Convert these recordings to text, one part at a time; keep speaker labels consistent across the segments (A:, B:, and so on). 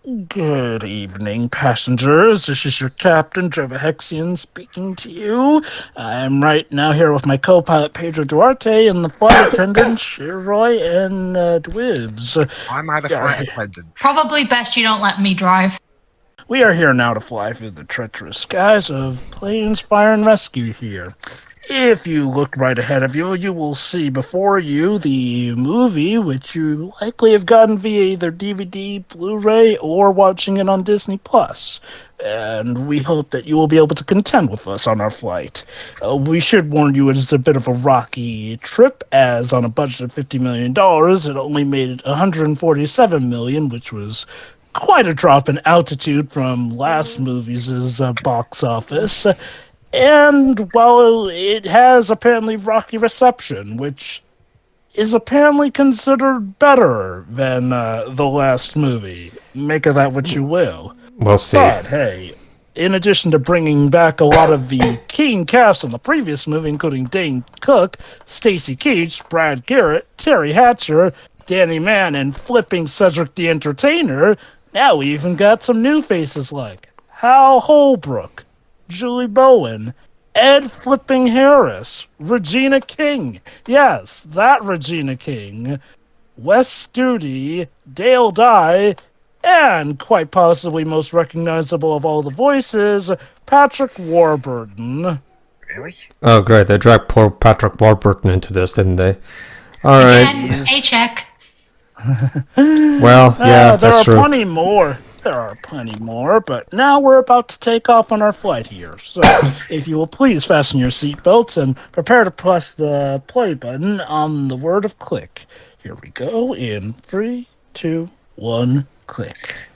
A: Good evening, passengers. This is your captain, Hexian, speaking to you. I'm right now here with my co-pilot, Pedro Duarte, and the flight attendant, Shiroy and Dwibs.
B: I'm not a flight attendant.
C: Probably best you don't let me drive.
A: We are here now to fly through the treacherous skies of planes, fire, and rescue here. If you look right ahead of you, you will see before you the movie, which you likely have gotten via either DVD, Blu-ray, or watching it on Disney+. And we hope that you will be able to contend with us on our flight. We should warn you it is a bit of a rocky trip, as on a budget of $50 million, it only made $147 million, which was quite a drop in altitude from last movie's box office. And while it has apparently rocky reception, which is apparently considered better than the last movie, make of that what you will.
D: We'll see.
A: But hey, in addition to bringing back a lot of the keen cast on the previous movie, including Dane Cook, Stacy Keach, Brad Garrett, Terry Hatcher, Danny Mann, and flipping Cedric the Entertainer, now we even got some new faces like Hal Holbrook, Julie Bowen, Ed Flipping Harris, Regina King. Yes, that Regina King. Wes Studi, Dale Dye, and quite possibly most recognizable of all the voices, Patrick Warburton.
B: Really?
D: Oh, great. They dragged poor Patrick Warburton into this, didn't they? All right.
C: Again, paycheck.
D: Well, yeah,
A: there
D: that's
A: are
D: true.
A: plenty more. There are plenty more, but now we're about to take off on our flight here. So, if you will please fasten your seatbelts and prepare to press the play button on the word of click. Here we go in 3, 2, 1, click.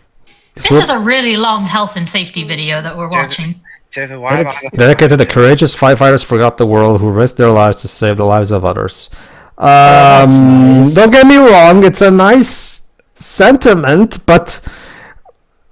C: This is a really long health and safety video that we're watching.
B: Jennifer, why am I
D: Dedicated to the courageous firefighters forgot the world who risked their lives to save the lives of others.
A: that's nice.
D: Don't get me wrong, it's a nice sentiment, but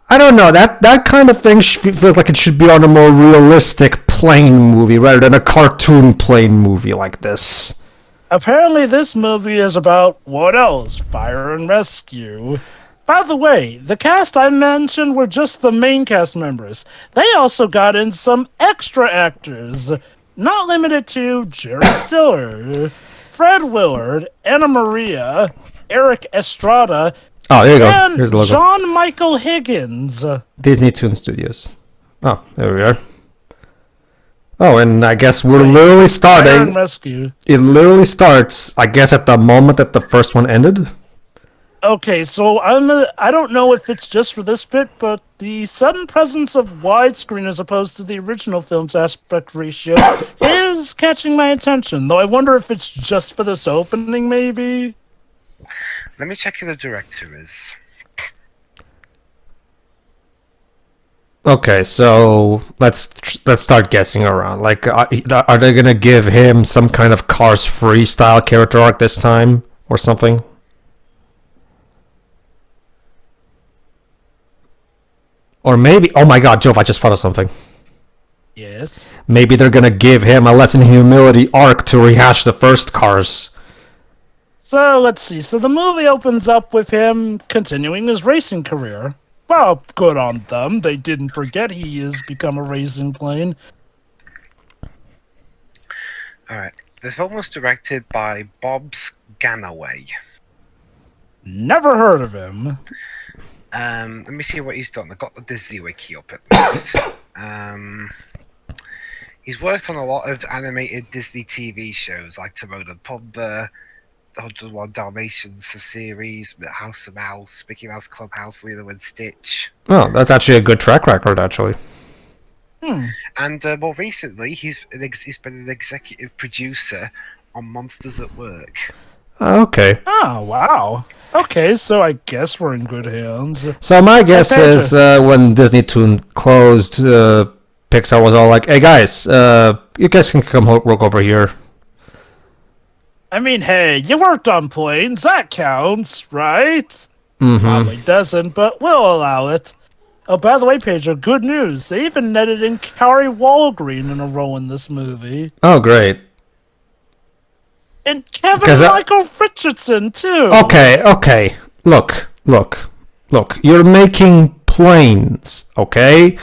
D: I don't know, that kind of thing feels like it should be on a more realistic plane movie rather than a cartoon plane movie like this.
A: Apparently, this movie is about what else? Fire and rescue. By the way, the cast I mentioned were just the main cast members. They also got in some extra actors, not limited to Jerry Stiller, Fred Willard, Anna Maria, Eric Estrada,
D: Oh, there you go.
A: and
D: Here's the logo.
A: John Michael Higgins.
D: Disney Toon Studios. Oh, there we are. Oh, and I guess we're literally
A: Fire and
D: starting.
A: rescue.
D: It literally starts, I guess, at the moment that the first one ended.
A: Okay, so I don't know if it's just for this bit, but the sudden presence of widescreen as opposed to the original film's aspect ratio is catching my attention, though I wonder if it's just for this opening, maybe?
B: Let me check who the director is.
D: Okay, so let's start guessing around. Like, are they gonna give him some kind of Cars freestyle character arc this time, or something? Or maybe, oh my god, Jove, I just thought of something.
A: Yes.
D: Maybe they're gonna give him a lesson in humility arc to rehash the first Cars.
A: So, let's see. So the movie opens up with him continuing his racing career. Well, good on them. They didn't forget he has become a racing plane.
B: Alright. The film was directed by Bob Scanaway.
A: Never heard of him.
B: Let me see what he's done. I've got the Disney Wiki up at least. He's worked on a lot of animated Disney TV shows like Timon and Pumbaa, the 101 Dalmatians, the series, House of Mouse, Mickey Mouse Clubhouse, Lilo and Stitch.
D: Oh, that's actually a good track record, actually.
B: And more recently, he's been an executive producer on Monsters at Work.
D: Okay.
A: Oh, wow. Okay, so I guess we're in good hands.
D: So my guess
A: Hey,
D: is when Disney Toon closed, Pixar was all like, "Hey guys, you guys can come work over here."
A: I mean, hey, you worked on planes. That counts, right?
D: Mm-hmm.
A: Probably doesn't, but we'll allow it. Oh, by the way, Pedro, good news. They even netted in Kari Walgreen in a role in this movie.
D: Oh, great.
A: And Kevin
D: 'Cause
A: Michael Richardson, too.
D: Okay. Look. Look, you're making planes, okay?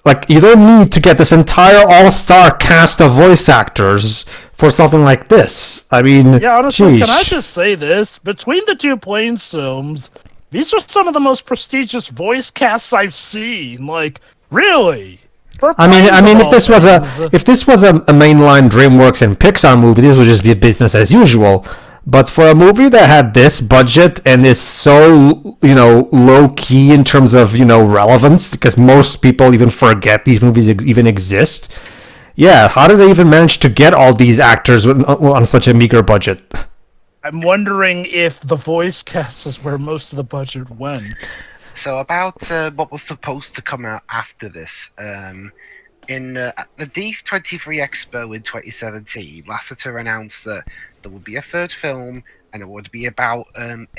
D: Like, you don't need to get this entire all-star cast of voice actors for something like this. I mean,
A: Yeah, honestly, can I
D: sheesh.
A: just say this? Between the two Planes films, these are some of the most prestigious voice casts I've seen. Like, really? For
D: I mean,
A: Planes of
D: if
A: all
D: this was
A: things.
D: a mainline DreamWorks and Pixar movie, this would just be business as usual. But for a movie that had this budget and is so, low key in terms of, relevance, because most people even forget these movies even exist. Yeah, how did they even manage to get all these actors on such a meager budget?
A: I'm wondering if the voice cast is where most of the budget went.
B: So about what was supposed to come out after this, in at the D23 Expo in 2017, Lasseter announced that there would be a third film, and it would be about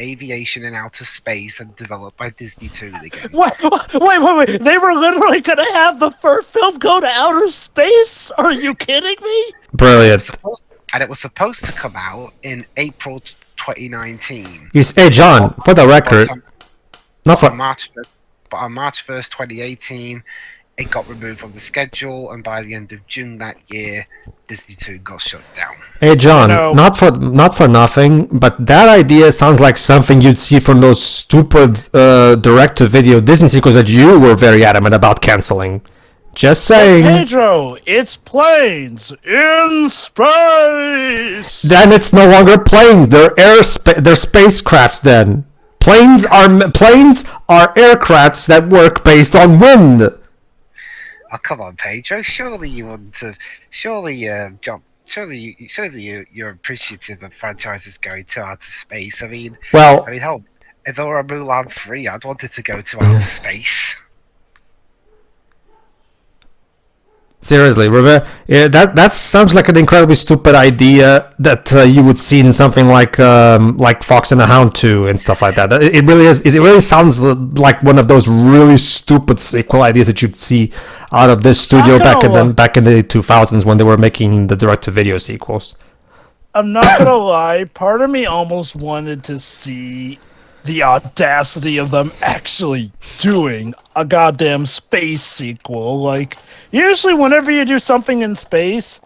B: aviation in outer space and developed by Disney Toon again.
A: Wait. They were literally going to have the first film go to outer space? Are you kidding me?
D: Brilliant.
B: And it was supposed to come out in April 2019.
D: Hey, John, for the record, not for...
B: On March 1st, 2018, it got removed from the schedule, and by the end of June that year, Disney Toon got shut down.
D: Hey John,
A: No.
D: not for nothing, but that idea sounds like something you'd see from those stupid direct-to-video Disney sequels that you were very adamant about canceling. Just saying.
A: Pedro, it's planes in space!
D: Then it's no longer planes; they're they're spacecrafts. Then planes are aircrafts that work based on wind.
B: Oh, come on, Pedro. Surely you want to. Surely, John. Surely you're appreciative of franchises going to outer space. I mean,
D: Well,
B: hell, if there were a Mulan 3, I'd want it to go to outer space.
D: seriously, that sounds like an incredibly stupid idea that you would see in something like Fox and the Hound 2 and stuff like that. It really is. It really sounds like one of those really stupid sequel ideas that you'd see out of this studio back in the 2000s when they were making the direct-to-video sequels.
A: I'm not gonna lie, part of me almost wanted to see the audacity of them actually doing a goddamn space sequel. Like, usually whenever you do something in space,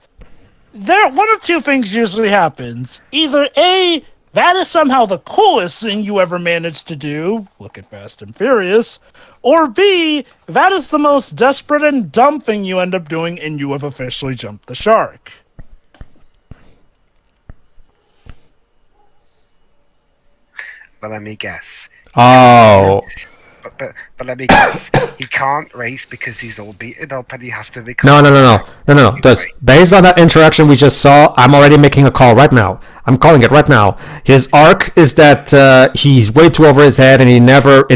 A: one of two things usually happens. Either A, that is somehow the coolest thing you ever managed to do, look at Fast and Furious, or B, that is the most desperate and dumb thing you end up doing and you have officially jumped the shark.
B: But let me guess.
D: Oh.
B: But let me guess. He can't race because he's all beaten up and he has to become...
D: No. Based on that interaction we just saw, I'm already making a call right now. I'm calling it right now. His arc is that he's way too over his head and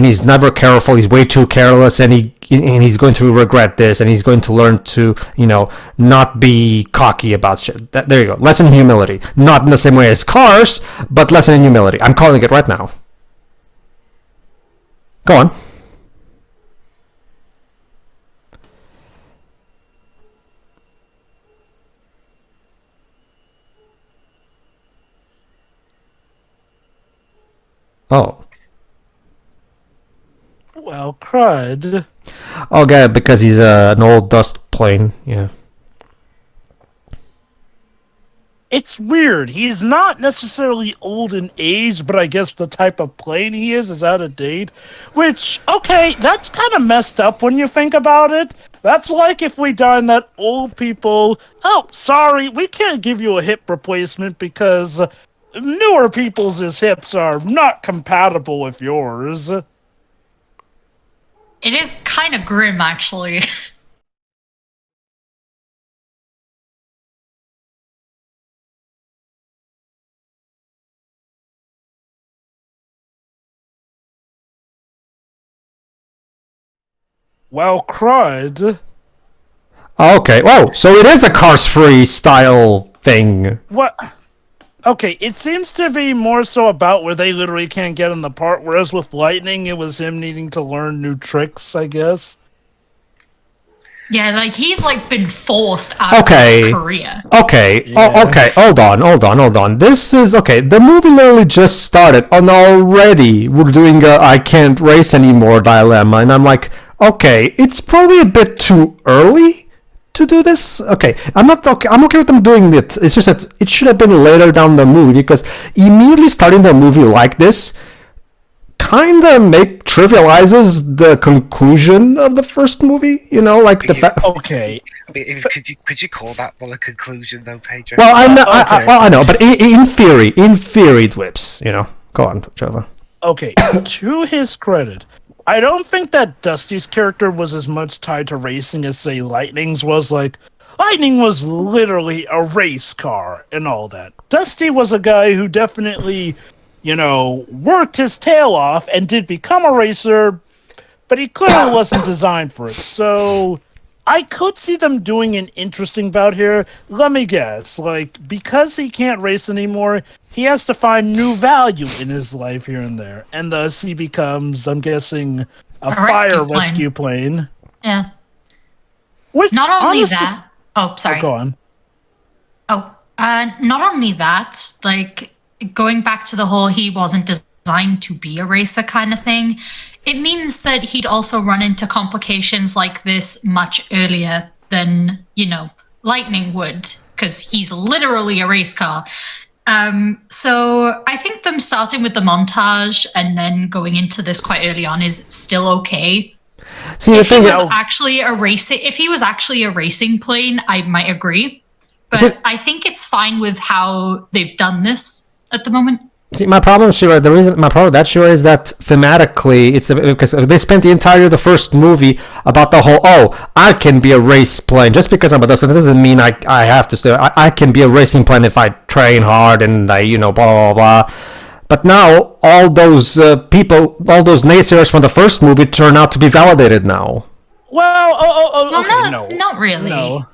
D: he's never careful. He's way too careless and he's going to regret this and he's going to learn to, not be cocky about shit. There you go. Lesson in humility. Not in the same way as Cars, but lesson in humility. I'm calling it right now. Go on. Oh.
A: Well, crud.
D: Okay, because he's an old dust plane. Yeah.
A: It's weird. He's not necessarily old in age, but I guess the type of plane he is out of date. Which, okay, that's kind of messed up when you think about it. That's like if we done that old people, oh, sorry, we can't give you a hip replacement because newer people's hips are not compatible with yours.
C: It is kind of grim, actually.
A: Well, crud.
D: Okay. Whoa. So it is a Cars-free style thing.
A: What? Okay, it seems to be more so about where they literally can't get in the part, whereas with Lightning, it was him needing to learn new tricks, I guess.
C: Yeah, like he's like been forced out
D: Okay.
C: of his career.
D: Okay,
A: Yeah.
D: okay, hold on. This is, okay, the movie literally just started, and already we're doing a I can't race anymore dilemma, and I'm like, okay, it's probably a bit too early to do this. Okay, I'm okay with them doing it. It's just that it should have been later down the movie, because immediately starting the movie like this kind of trivializes the conclusion of the first movie, like the fact.
A: Okay.
B: Could you call that a conclusion though, Pedro?
D: Well,
A: Okay.
D: I know, but in theory, Dwips, Go on, Jova.
A: Okay, to his credit, I don't think that Dusty's character was as much tied to racing as, say, Lightning's was. Like, Lightning was literally a race car and all that. Dusty was a guy who definitely, worked his tail off and did become a racer, but he clearly wasn't designed for it. So I could see them doing an interesting bout here. Let me guess, because he can't race anymore, he has to find new value in his life here and there, and thus he becomes, I'm guessing, a fire rescue plane.
C: Yeah.
A: Which
C: Not only
A: honestly,
C: that. Oh, sorry.
A: go on.
C: Not only that, like going back to the whole he wasn't designed to be a racer kind of thing, it means that he'd also run into complications like this much earlier than, Lightning would, because he's literally a race car. So I think them starting with the montage and then going into this quite early on is still okay.
D: See, the
C: If he
D: thing
C: was actually a racing plane, I might agree. But I think it's fine with how they've done this at the moment.
D: See, my problem, Shira, my problem with that, Shira, is that thematically, it's because they spent the entirety of the first movie about the whole, I can be a race plane. Just because I'm a Dustin, that doesn't mean I have to stay. I can be a racing plane if I train hard and I, blah, blah, blah. But now, all those people, all those naysayers from the first movie turn out to be validated now.
A: Well, okay,
C: not really.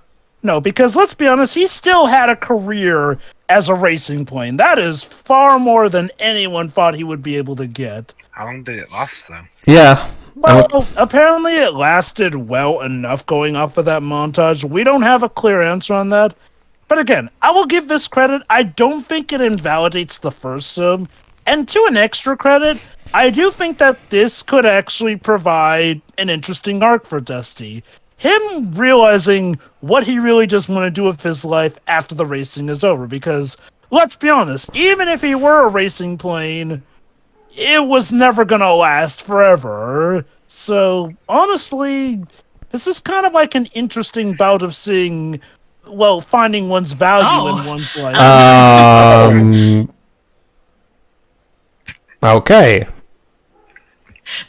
A: No, because let's be honest, he still had a career as a racing plane. That is far more than anyone thought he would be able to get.
B: How long did it last, though?
D: Yeah.
A: Well, apparently it lasted well enough going off of that montage. We don't have a clear answer on that. But again, I will give this credit. I don't think it invalidates the first sub. And to an extra credit, I do think that this could actually provide an interesting arc for Dusty. Him realizing what he really just want to do with his life after the racing is over. Because, let's be honest, even if he were a racing plane, it was never going to last forever. So, honestly, this is kind of like an interesting bout of seeing, finding one's value in one's life.
D: Okay.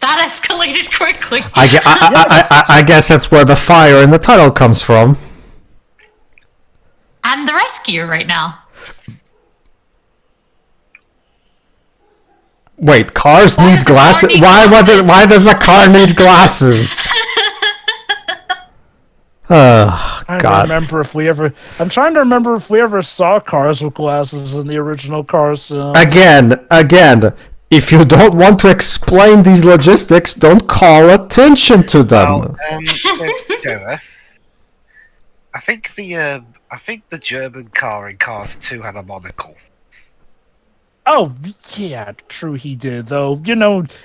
C: That escalated quickly.
D: I guess that's where the fire in the title comes from.
C: And the rescue right now.
D: Wait, cars need glasses? Why does a car need glasses? Oh, God.
A: I'm trying to remember if we ever saw cars with glasses in the original Cars film.
D: Again, if you don't want to explain these logistics, don't call attention to them.
B: Joe, I think the German car in Cars 2 had a monocle.
A: Oh, yeah, true he did, though.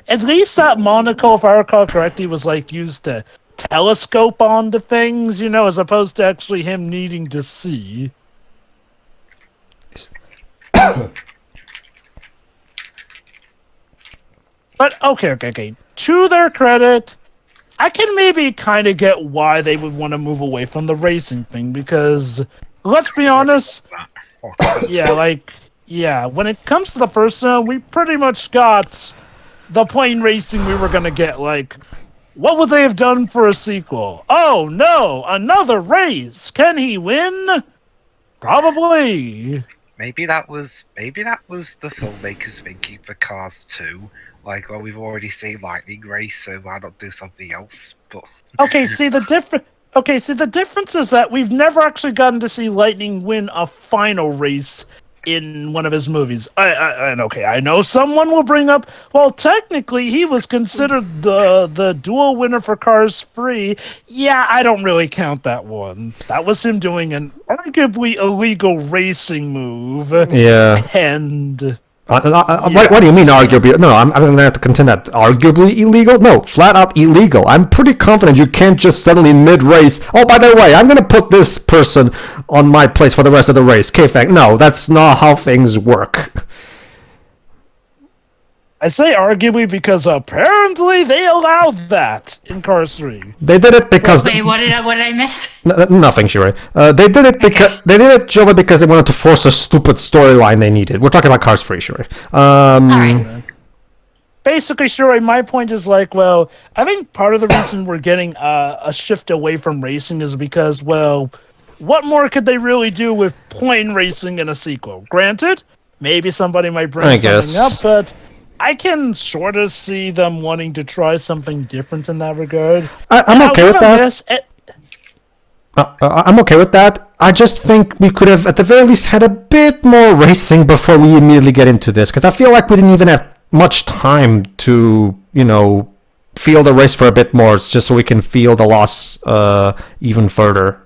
A: At least that monocle, if I recall correctly, was, used to telescope onto things, as opposed to actually him needing to see. But, okay. To their credit, I can maybe kind of get why they would want to move away from the racing thing, because, let's be honest, when it comes to the first one, we pretty much got the plane racing we were going to get. What would they have done for a sequel? Oh, no, another race. Can he win? Probably.
B: Maybe that was the filmmakers thinking for Cars 2. We've already seen Lightning race, so why not do something else? But the difference is that we've never actually gotten to see Lightning win a final race
A: in one of his movies. And okay, I know someone will bring up, well, technically he was considered the dual winner for Cars 3. Yeah, I don't really count that one. That was him doing an arguably illegal racing move.
D: Yeah.
A: And
D: what do you mean arguably? No, I'm going to have to contend that arguably illegal. No, flat out illegal. I'm pretty confident you can't just suddenly mid-race. Oh, by the way, I'm going to put this person on my place for the rest of the race. K-Fang. No, that's not how things work.
A: I say arguably because apparently they allowed that in Cars 3.
D: They did it because
C: Wait, what did I miss?
D: nothing, Shirei. They did it because they did it, Jova, because they wanted to force a stupid storyline they needed. We're talking about Cars 3, Shirei.
C: All right.
A: Basically, sure, my point is like, well, I think part of the reason we're getting a shift away from racing is because, well, what more could they really do with plain racing in a sequel? Granted, maybe somebody might bring something up, but I can sort of see them wanting to try something different in that regard.
D: I'm okay with that. I'm okay with that. I just think we could have, at the very least, had a bit more racing before we immediately get into this, because I feel like we didn't even have much time to, feel the race for a bit more, just so we can feel the loss even further,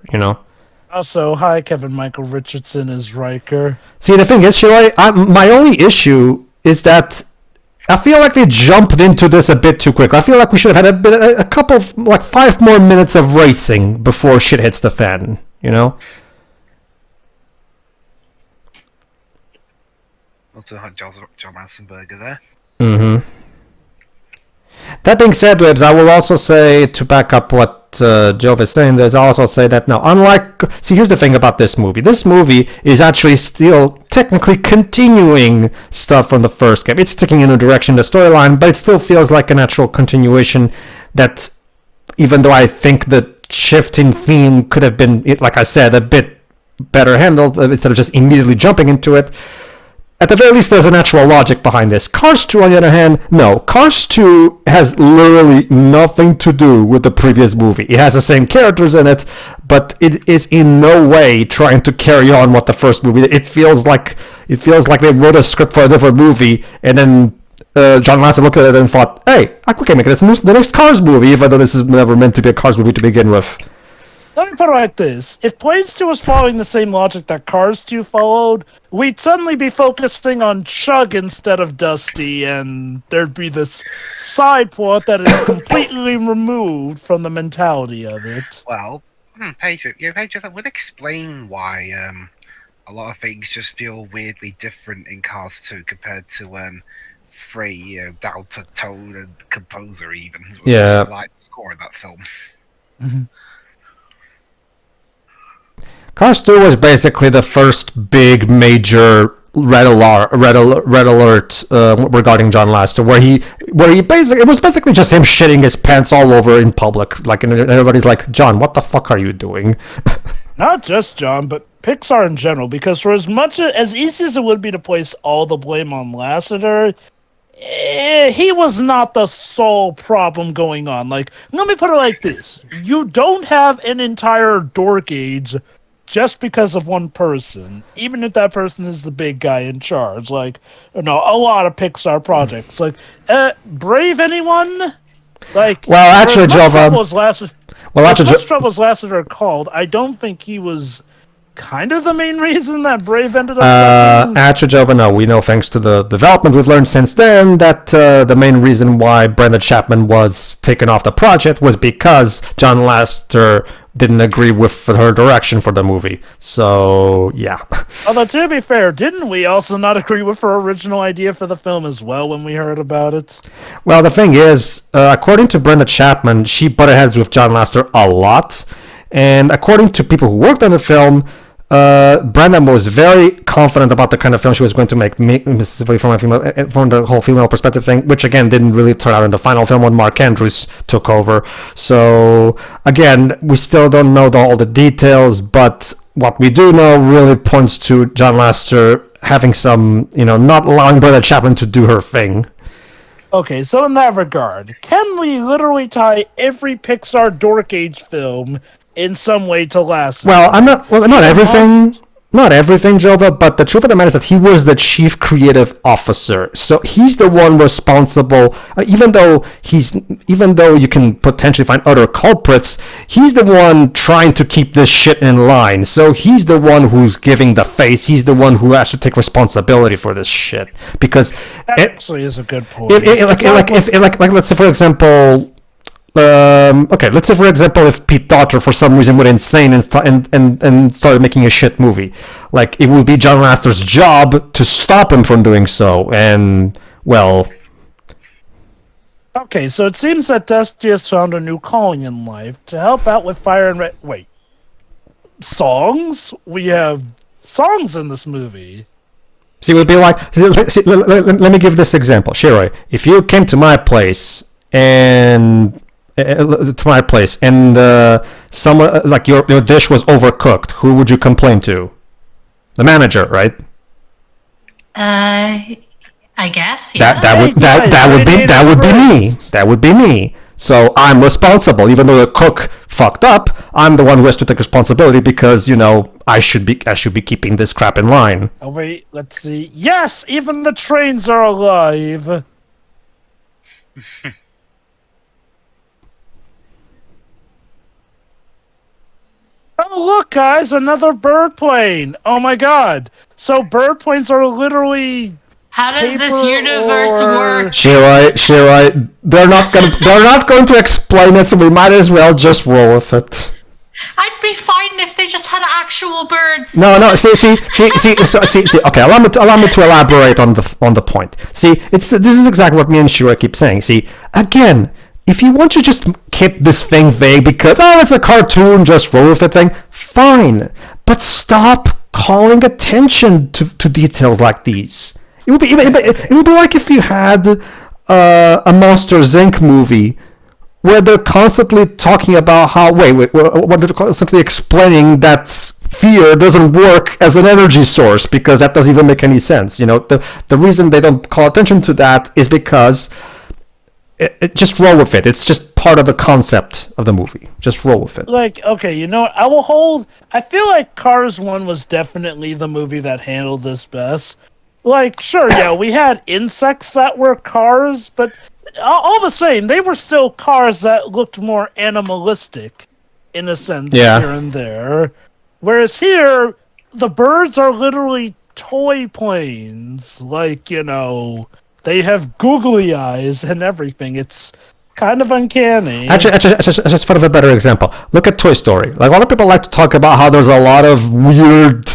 A: Also, hi, Kevin Michael Richardson as Riker.
D: See, the thing is, Shiroi, my only issue is that I feel like they jumped into this a bit too quick. I feel like we should have had a couple, 5 more minutes of racing before shit hits the fan,
B: Also had John Ratzenberger there.
D: Mm-hmm. That being said, Wibbs, I will also say, to back up what Jove is saying, I'll also say that now, see, here's the thing about this movie. This movie is actually still technically continuing stuff from the first game. It's taking in a direction, the storyline, but it still feels like a natural continuation that, even though I think the shift in theme could have been, like I said, a bit better handled, instead of just immediately jumping into it, at the very least, there's a natural logic behind this. Cars 2, on the other hand, no. Cars 2 has literally nothing to do with the previous movie. It has the same characters in it, but it is in no way trying to carry on what the first movie did. It feels like they wrote a script for a different movie, and then John Lasseter looked at it and thought, hey, we can make this the next Cars movie, even though this is never meant to be a Cars movie to begin with.
A: Let me put it like this. If Planes 2 was following the same logic that Cars 2 followed, we'd suddenly be focusing on Chug instead of Dusty, and there'd be this side plot that is completely removed from the mentality of it.
B: Well, Pedro, that would explain why a lot of things just feel weirdly different in Cars 2 compared to 3, down to tone and composer even.
D: Yeah.
B: I like the score of that film.
A: Mm-hmm.
D: Cars 2 was basically the first big major red alert regarding John Lasseter, where he basically, it was basically just him shitting his pants all over in public, and everybody's like, John, what the fuck are you doing?
A: Not just John, but Pixar in general, because for as much as easy as it would be to place all the blame on Lasseter, he was not the sole problem going on. Let me put it like this: you don't have an entire dork age just because of one person, even if that person is the big guy in charge. A lot of Pixar projects. Brave anyone?
D: Actually, Jova.
A: Trouble as Lasseter called, I don't think he was kind of the main reason that Brave ended up
D: Actually, Jova, no. We know, thanks to the development we've learned since then, that the main reason why Brenda Chapman was taken off the project was because John Lasseter didn't agree with her direction for the movie. So, yeah.
A: Although, to be fair, didn't we also not agree with her original idea for the film as well when we heard about it?
D: Well, the thing is, according to Brenda Chapman, she butted heads with John Lasseter a lot. And according to people who worked on the film, Brenda was very confident about the kind of film she was going to make specifically from the whole female perspective thing, which again didn't really turn out in the final film when Mark Andrews took over. So again, we still don't know all the details, but what we do know really points to John Lasseter having some, not allowing Brenda Chapman to do her thing.
A: Okay, so in that regard, can we literally tie every Pixar dork age film in some way to Lasseter?
D: Well, not everything. not everything, Jova, but the truth of the matter is that he was the chief creative officer. So he's the one responsible. Even though you can potentially find other culprits, he's the one trying to keep this shit in line. So he's the one who's giving the face. He's the one who has to take responsibility for this shit. Because
A: that actually is a good point.
D: Let's say for example. Let's say for example, if Pete Docter for some reason went insane and started making a shit movie, like it would be John Lasseter's job to stop him from doing so. And well,
A: okay, so it seems that Dusty has found a new calling in life to help out with fire and wait, songs? We have songs in this movie.
D: See, it would be like, let me give this example, Shiroi. If you came to my place and someone like your dish was overcooked, who would you complain to? The manager, right?
C: I guess, yeah.
D: That would be me. So I'm responsible, even though the cook fucked up. I'm the one who has to take responsibility because I should be keeping this crap in line.
A: Oh wait, let's see. Yes, even the trains are alive. Oh, look, guys, another bird plane. Oh, my God. So bird planes are literally...
C: How does this universe work?
D: Shirai, they're not going to explain it, so we might as well just roll with it.
C: I'd be fine if they just had actual birds.
D: No. See. Okay, allow me to elaborate on the point. See, this is exactly what me and Shirai keep saying. See, again, if you want to just keep this thing vague because, it's a cartoon, just roll with it thing, fine. But stop calling attention to details like these. It would be like if you had a Monsters Inc. movie where they're constantly talking about how, they're constantly explaining that fear doesn't work as an energy source because that doesn't even make any sense. The reason they don't call attention to that is because... just roll with it. It's just part of the concept of the movie. Just roll with it.
A: Like, okay, I feel like Cars 1 was definitely the movie that handled this best. Like, sure, yeah, we had insects that were cars, but all the same, they were still cars that looked more animalistic, in a sense, here and there. Whereas here, the birds are literally toy planes. Like, they have googly eyes and everything. It's kind of uncanny.
D: Actually, just for a better example, look at Toy Story. Like, a lot of people like to talk about how there's a lot of weird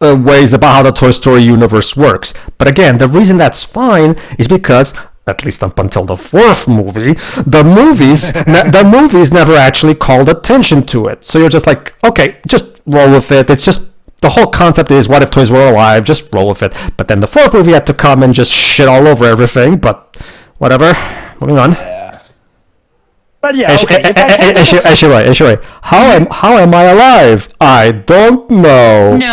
D: ways about how the Toy Story universe works. But again, the reason that's fine is because, at least up until the fourth movie, the movies never actually called attention to it. So you're just like, okay, just roll with it. It's just... the whole concept is, what if toys were alive? Just roll with it. But then the fourth movie had to come and just shit all over everything. But whatever. Moving on.
A: Yeah. But yeah, okay.
D: Ashura, how am I alive? I don't know.
C: No.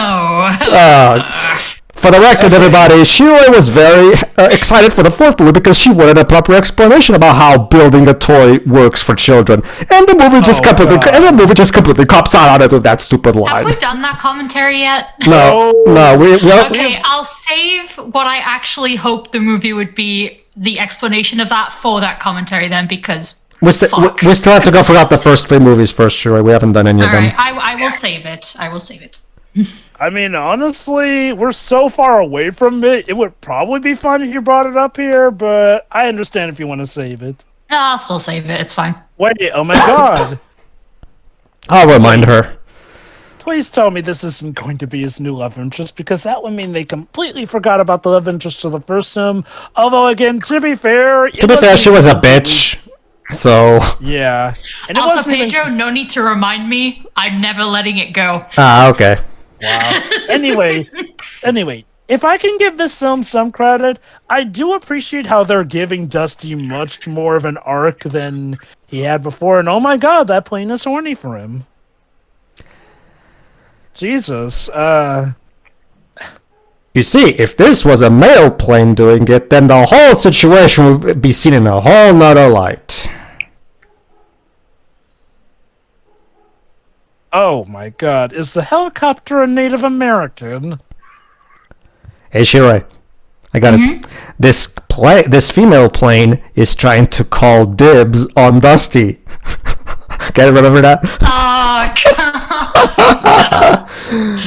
D: For the record, everybody, Shiroi was very excited for the fourth movie because she wanted a proper explanation about how building a toy works for children, and the movie just completely cops out on it with that stupid line.
C: Have we done that commentary yet?
D: No.
C: Okay, I'll save what I actually hoped the movie would be, the explanation of that, for that commentary then, because
D: we still have to go through the first three movies first, Shiroi. We haven't done any of them.
C: Alright, I will save it.
A: I mean, honestly, we're so far away from it. It would probably be fun if you brought it up here, but I understand if you want to save it.
C: No, I'll still save it. It's fine.
A: Wait, oh my God.
D: I'll remind her.
A: Please tell me this isn't going to be his new love interest, because that would mean they completely forgot about the love interest of the first film. Although, again, to be fair,
D: she was a bitch. So...
A: yeah. And
C: also, Pedro, no need to remind me. I'm never letting it go.
D: Okay.
A: Wow. Anyway, if I can give this film some credit, I do appreciate how they're giving Dusty much more of an arc than he had before. And oh my God, that plane is horny for him. Jesus.
D: You see, if this was a male plane doing it, then the whole situation would be seen in a whole nother light.
A: Oh my god, is the helicopter a Native American?
D: Hey, Shirai, I got it. This female plane is trying to call dibs on Dusty. Can you remember that?
C: Oh, God.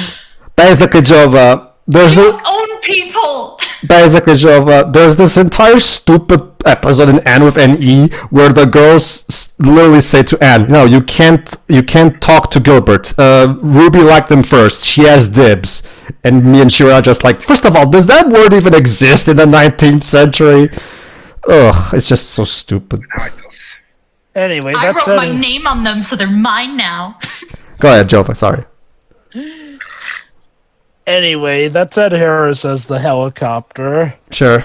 D: Basically, Jova, there's
C: Own people.
D: basically, Jova, there's this entire stupid episode in Anne with N-E where the girls literally say to Anne, "No, you can't talk to Gilbert. Ruby liked him first. She has dibs." And me and Shira are just like, first of all, does that word even exist in the 19th century? Ugh, it's just so stupid.
B: Now it does.
A: Anyway,
C: I
A: that's
C: wrote my name on them, so they're mine now.
D: Go ahead, Jova, sorry.
A: Anyway, that's Ed Harris as the helicopter.
D: Sure.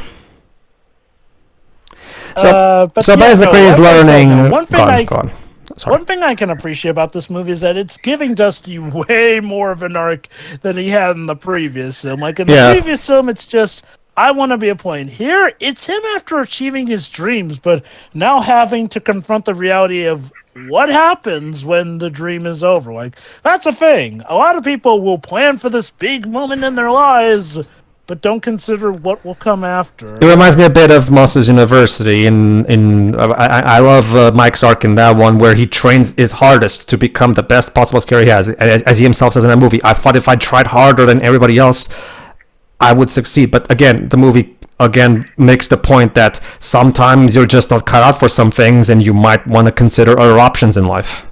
D: So
A: But
D: basically he's
A: I will say,
D: learning...
A: One thing
D: Go on. Sorry.
A: One thing I can appreciate about this movie is that it's giving Dusty way more of an arc than he had in the previous film. Like in the previous film, it's just, I want to be a plane. Here, it's him after achieving his dreams, but now having to confront the reality of what happens when the dream is over. Like, that's a thing. A lot of people will plan for this big moment in their lives, but don't consider what will come after.
D: It reminds me a bit of Monsters University. I love Mike's arc in that one where he trains his hardest to become the best possible scare he has. As he himself says in that movie, I thought if I tried harder than everybody else, I would succeed. But again, the movie makes the point that sometimes you're just not cut out for some things and you might want to consider other options in life.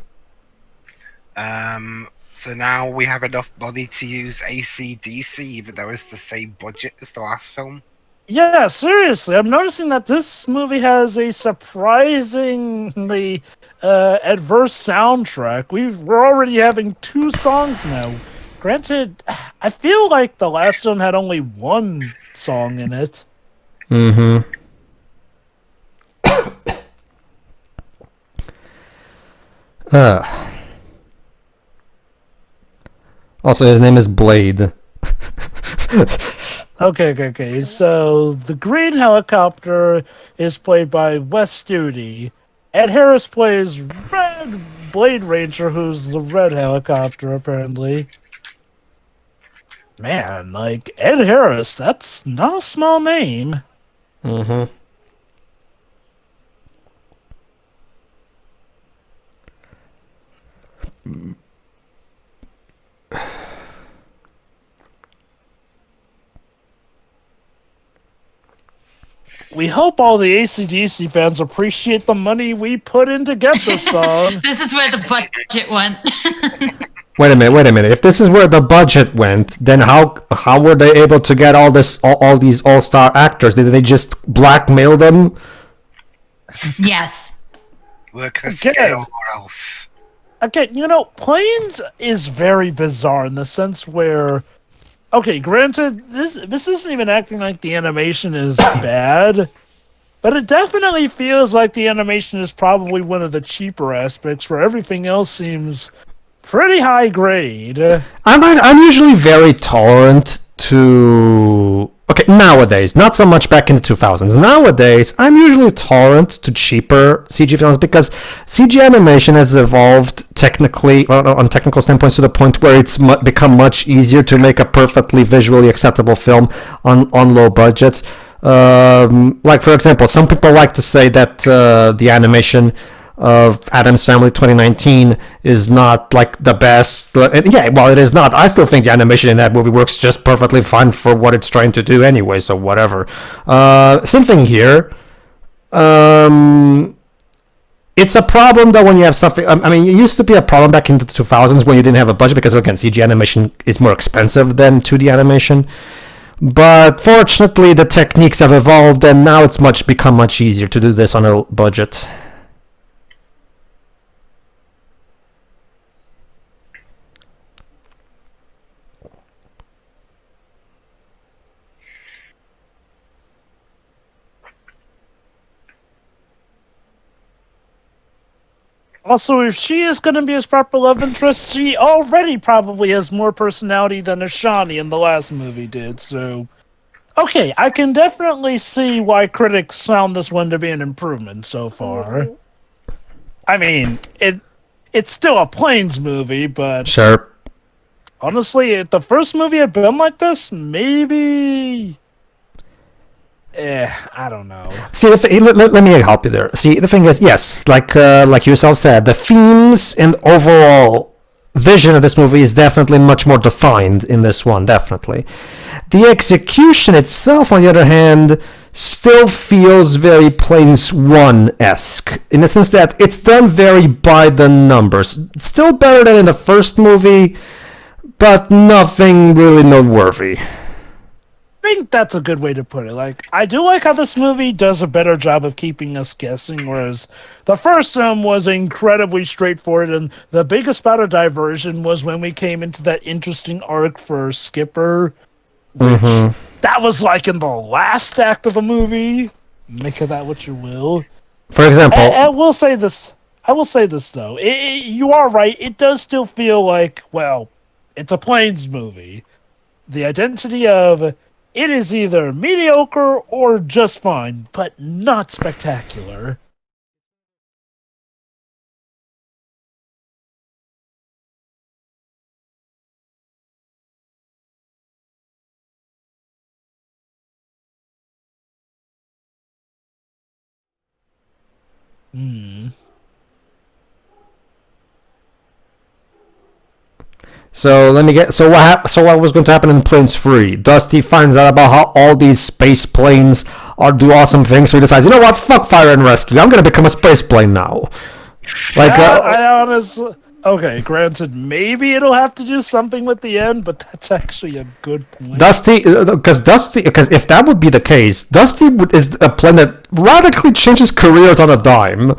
B: So now we have enough money to use AC/DC, even though it's the same budget as the last film.
A: Yeah, seriously, I'm noticing that this movie has a surprisingly adverse soundtrack. We're already having 2 songs now. Granted, I feel like the last one had only 1 song in it.
D: Mm-hmm. Also, his name is Blade.
A: Okay. So, the green helicopter is played by Wes Studi. Ed Harris plays Red Blade Ranger, who's the red helicopter, apparently. Man, like, Ed Harris, that's not a small name.
D: Mm-hmm.
A: We hope all the AC/DC fans appreciate the money we put in to get this song.
C: This is where the budget went.
D: Wait a minute. If this is where the budget went, then how were they able to get all these all-star actors? Did they just blackmail them?
C: Yes.
B: Work a scale or else.
A: Again, Planes is very bizarre in the sense where, okay, granted, this isn't even acting like the animation is bad, but it definitely feels like the animation is probably one of the cheaper aspects where everything else seems pretty high grade.
D: I'm usually very tolerant to... Okay, nowadays, not so much back in the 2000s. Nowadays, I'm usually tolerant to cheaper CG films because CG animation has evolved technically, on technical standpoints, to the point where it's become much easier to make a perfectly visually acceptable film on low budgets. Like, for example, some people like to say that the animation of Addams Family 2019 is not like the best. Yeah, well, it is not. I still think the animation in that movie works just perfectly fine for what it's trying to do anyway, so whatever. Same thing here. It's a problem though when you have something. I mean, it used to be a problem back in the 2000s when you didn't have a budget because, again, CG animation is more expensive than 2D animation. But fortunately, the techniques have evolved, and now it's become much easier to do this on a budget.
A: Also, if she is going to be his proper love interest, she already probably has more personality than Ashani in the last movie did, so... Okay, I can definitely see why critics found this one to be an improvement so far. I mean, it's still a planes movie, but
D: Sure.
A: honestly, if the first movie had been like this, maybe. I don't know.
D: See, let me help you there. See, the thing is, yes, like yourself said, the themes and overall vision of this movie is definitely much more defined in this one, definitely. The execution itself, on the other hand, still feels very Planes 1-esque, in the sense that it's done very by the numbers. It's still better than in the first movie, but nothing really noteworthy.
A: I think that's a good way to put it. Like, I do like how this movie does a better job of keeping us guessing, whereas the first one was incredibly straightforward, and the biggest bout of diversion was when we came into that interesting arc for Skipper, which that was like in the last act of the movie. Make of that what you will.
D: For example,
A: I will say this. I will say this though. You are right. It does still feel like, well, it's a planes movie. The identity of it is either mediocre or just fine, but not spectacular.
D: so let me get. So what was going to happen in Planes 3? Dusty finds out about how all these space planes do awesome things, so he decides, you know what? Fuck fire and rescue. I'm going to become a space plane now. Like,
A: I honestly. Okay, granted, maybe it'll have to do something with the end, but that's actually a good point.
D: Dusty, because if that would be the case, Dusty is a plane that radically changes careers on a dime.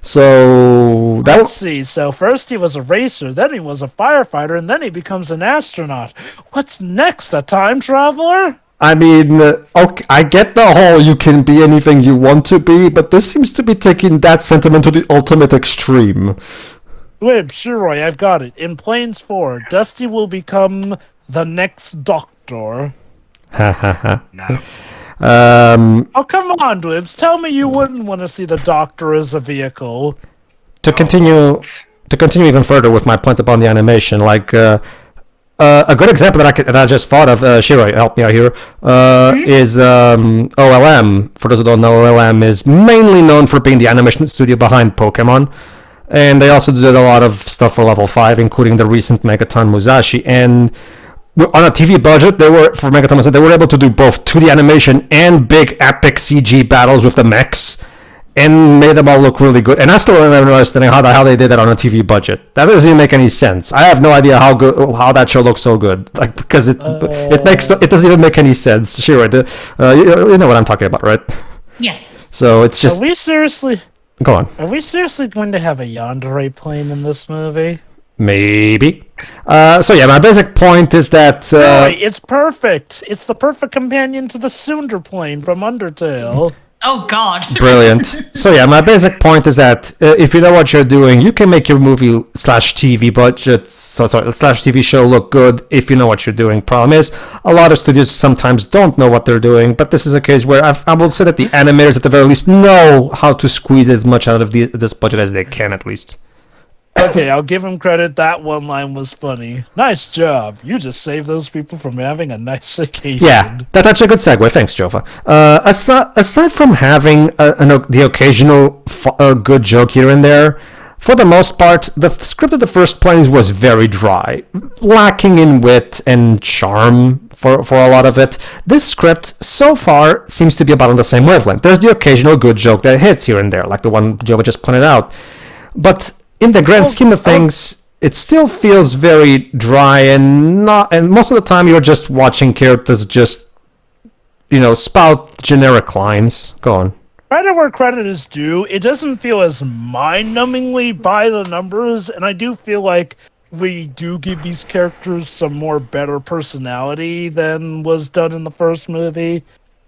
D: So
A: Let's see. So first he was a racer, then he was a firefighter, and then he becomes an astronaut. What's next? A time traveler?
D: I mean, okay, I get the whole you can be anything you want to be, but this seems to be taking that sentiment to the ultimate extreme.
A: Wait, Shiroi, I've got it. In Planes 4, Dusty will become the next Doctor.
D: Ha ha ha.
B: No.
A: Oh, come on, Dwibs. Tell me you wouldn't want to see the Doctor as a vehicle.
D: To continue even further with my point about the animation, like a good example that I just thought of, Shiroi, help me out here, is OLM. For those who don't know, OLM is mainly known for being the animation studio behind Pokemon. And they also did a lot of stuff for Level 5, including the recent Megaton Musashi. And on a TV budget, they were able to do both 2D animation and big epic CG battles with the mechs, and made them all look really good. And I still don't understand how the hell they did that on a TV budget. That doesn't even make any sense. I have no idea how that show looks so good. Like, because it doesn't even make any sense. Sure, you know what I'm talking about, right?
C: Yes.
D: So it's just.
A: Are we seriously
D: Go on.
A: going to have a yandere plane in this movie?
D: Maybe. So yeah, my basic point is that
A: It's perfect. It's the perfect companion to the Sunder plane from Undertale.
C: Oh God.
D: brilliant. So yeah, my basic point is that if you know what you're doing, you can make your movie / TV budget, / TV show look good if you know what you're doing. Problem is, a lot of studios sometimes don't know what they're doing, but this is a case where I will say that the animators at the very least know how to squeeze as much out of this budget as they can, at least.
A: Okay, I'll give him credit. That one line was funny. Nice job. You just saved those people from having a nice vacation.
D: Yeah, that's actually a good segue. Thanks, Jova. Aside from having the occasional good joke here and there, for the most part, the script of the first Planes was very dry, lacking in wit and charm for a lot of it. This script, so far, seems to be about on the same wavelength. There's the occasional good joke that hits here and there, like the one Jova just pointed out. But in the grand scheme of things, it still feels very dry, and most of the time you're just watching characters just, spout generic lines. Go on.
A: Credit where credit is due. It doesn't feel as mind-numbingly by the numbers, and I do feel like we do give these characters some more better personality than was done in the first movie,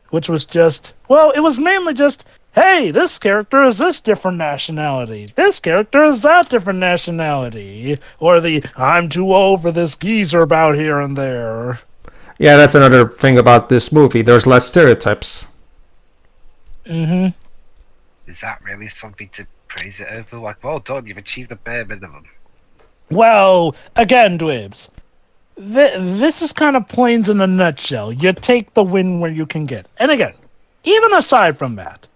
A: which was just, well, it was mainly just, hey, this character is this different nationality. This character is that different nationality. Or the, I'm too old for this geezer about here and there.
D: Yeah, that's another thing about this movie. There's less stereotypes.
A: Mm-hmm.
B: is that really something to praise it over? Like, well done, you've achieved the bare minimum.
A: Well, again, Dwebs, this is kind of Planes in a nutshell. You take the win where you can get. And again, even aside from that,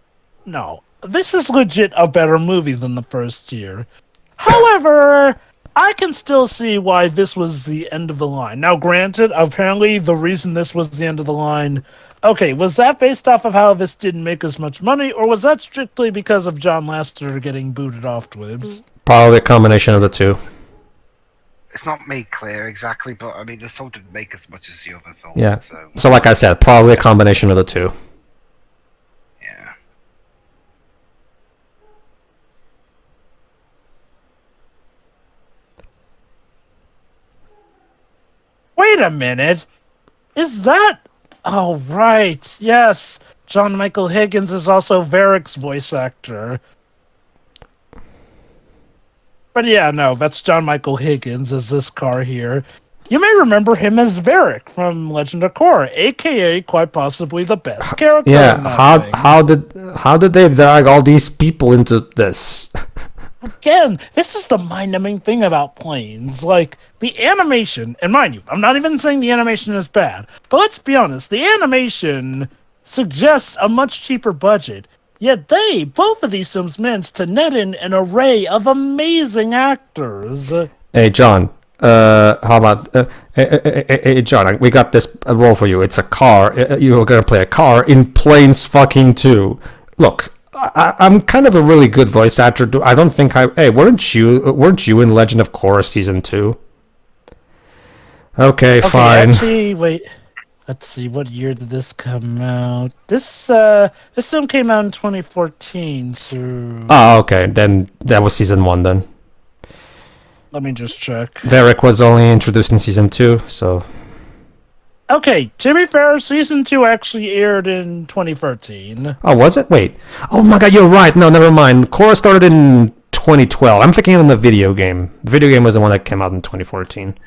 A: no, this is legit a better movie than the first year. However, I can still see why this was the end of the line. Now, granted, apparently the reason this was the end of the line, okay, was that based off of how this didn't make as much money, or was that strictly because of John Lasseter getting booted off, Dwebs?
D: Probably a combination of the two.
B: It's not made clear exactly, but I mean, this film didn't make as much as the other film.
D: Yeah.
B: So
D: So like I said, probably a combination of the two.
B: yeah.
A: Wait a minute. Is that... Oh, right. Yes. John Michael Higgins is also Varric's voice actor. But yeah, no, that's John Michael Higgins as this car here. You may remember him as Varric from Legend of Korra, aka quite possibly the best character in
D: Yeah,
A: that thing.
D: how did they drag all these people into this?
A: Again, this is the mind-numbing thing about Planes. Like, the animation, and mind you, I'm not even saying the animation is bad, but let's be honest, the animation suggests a much cheaper budget. Yet both of these films managed to net in an array of amazing actors.
D: Hey John, how about hey John? We got this role for you. It's a car. You're gonna play a car in Planes fucking 2. Look, I'm kind of a really good voice actor. I don't think I. Hey, weren't you in Legend of Korra season 2? Okay, fine.
A: Actually, wait. Let's see, what year did this come out? This film came out in 2014, so...
D: Oh, okay. Then that was season 1 then.
A: Let me just check.
D: Varric was only introduced in season 2, so...
A: Okay, to be fair, season 2 actually aired in 2013.
D: Oh, was it? Wait. Oh my god, you're right. No, never mind. Korra started in 2012. I'm thinking of the video game. The video game was the one that came out in 2014.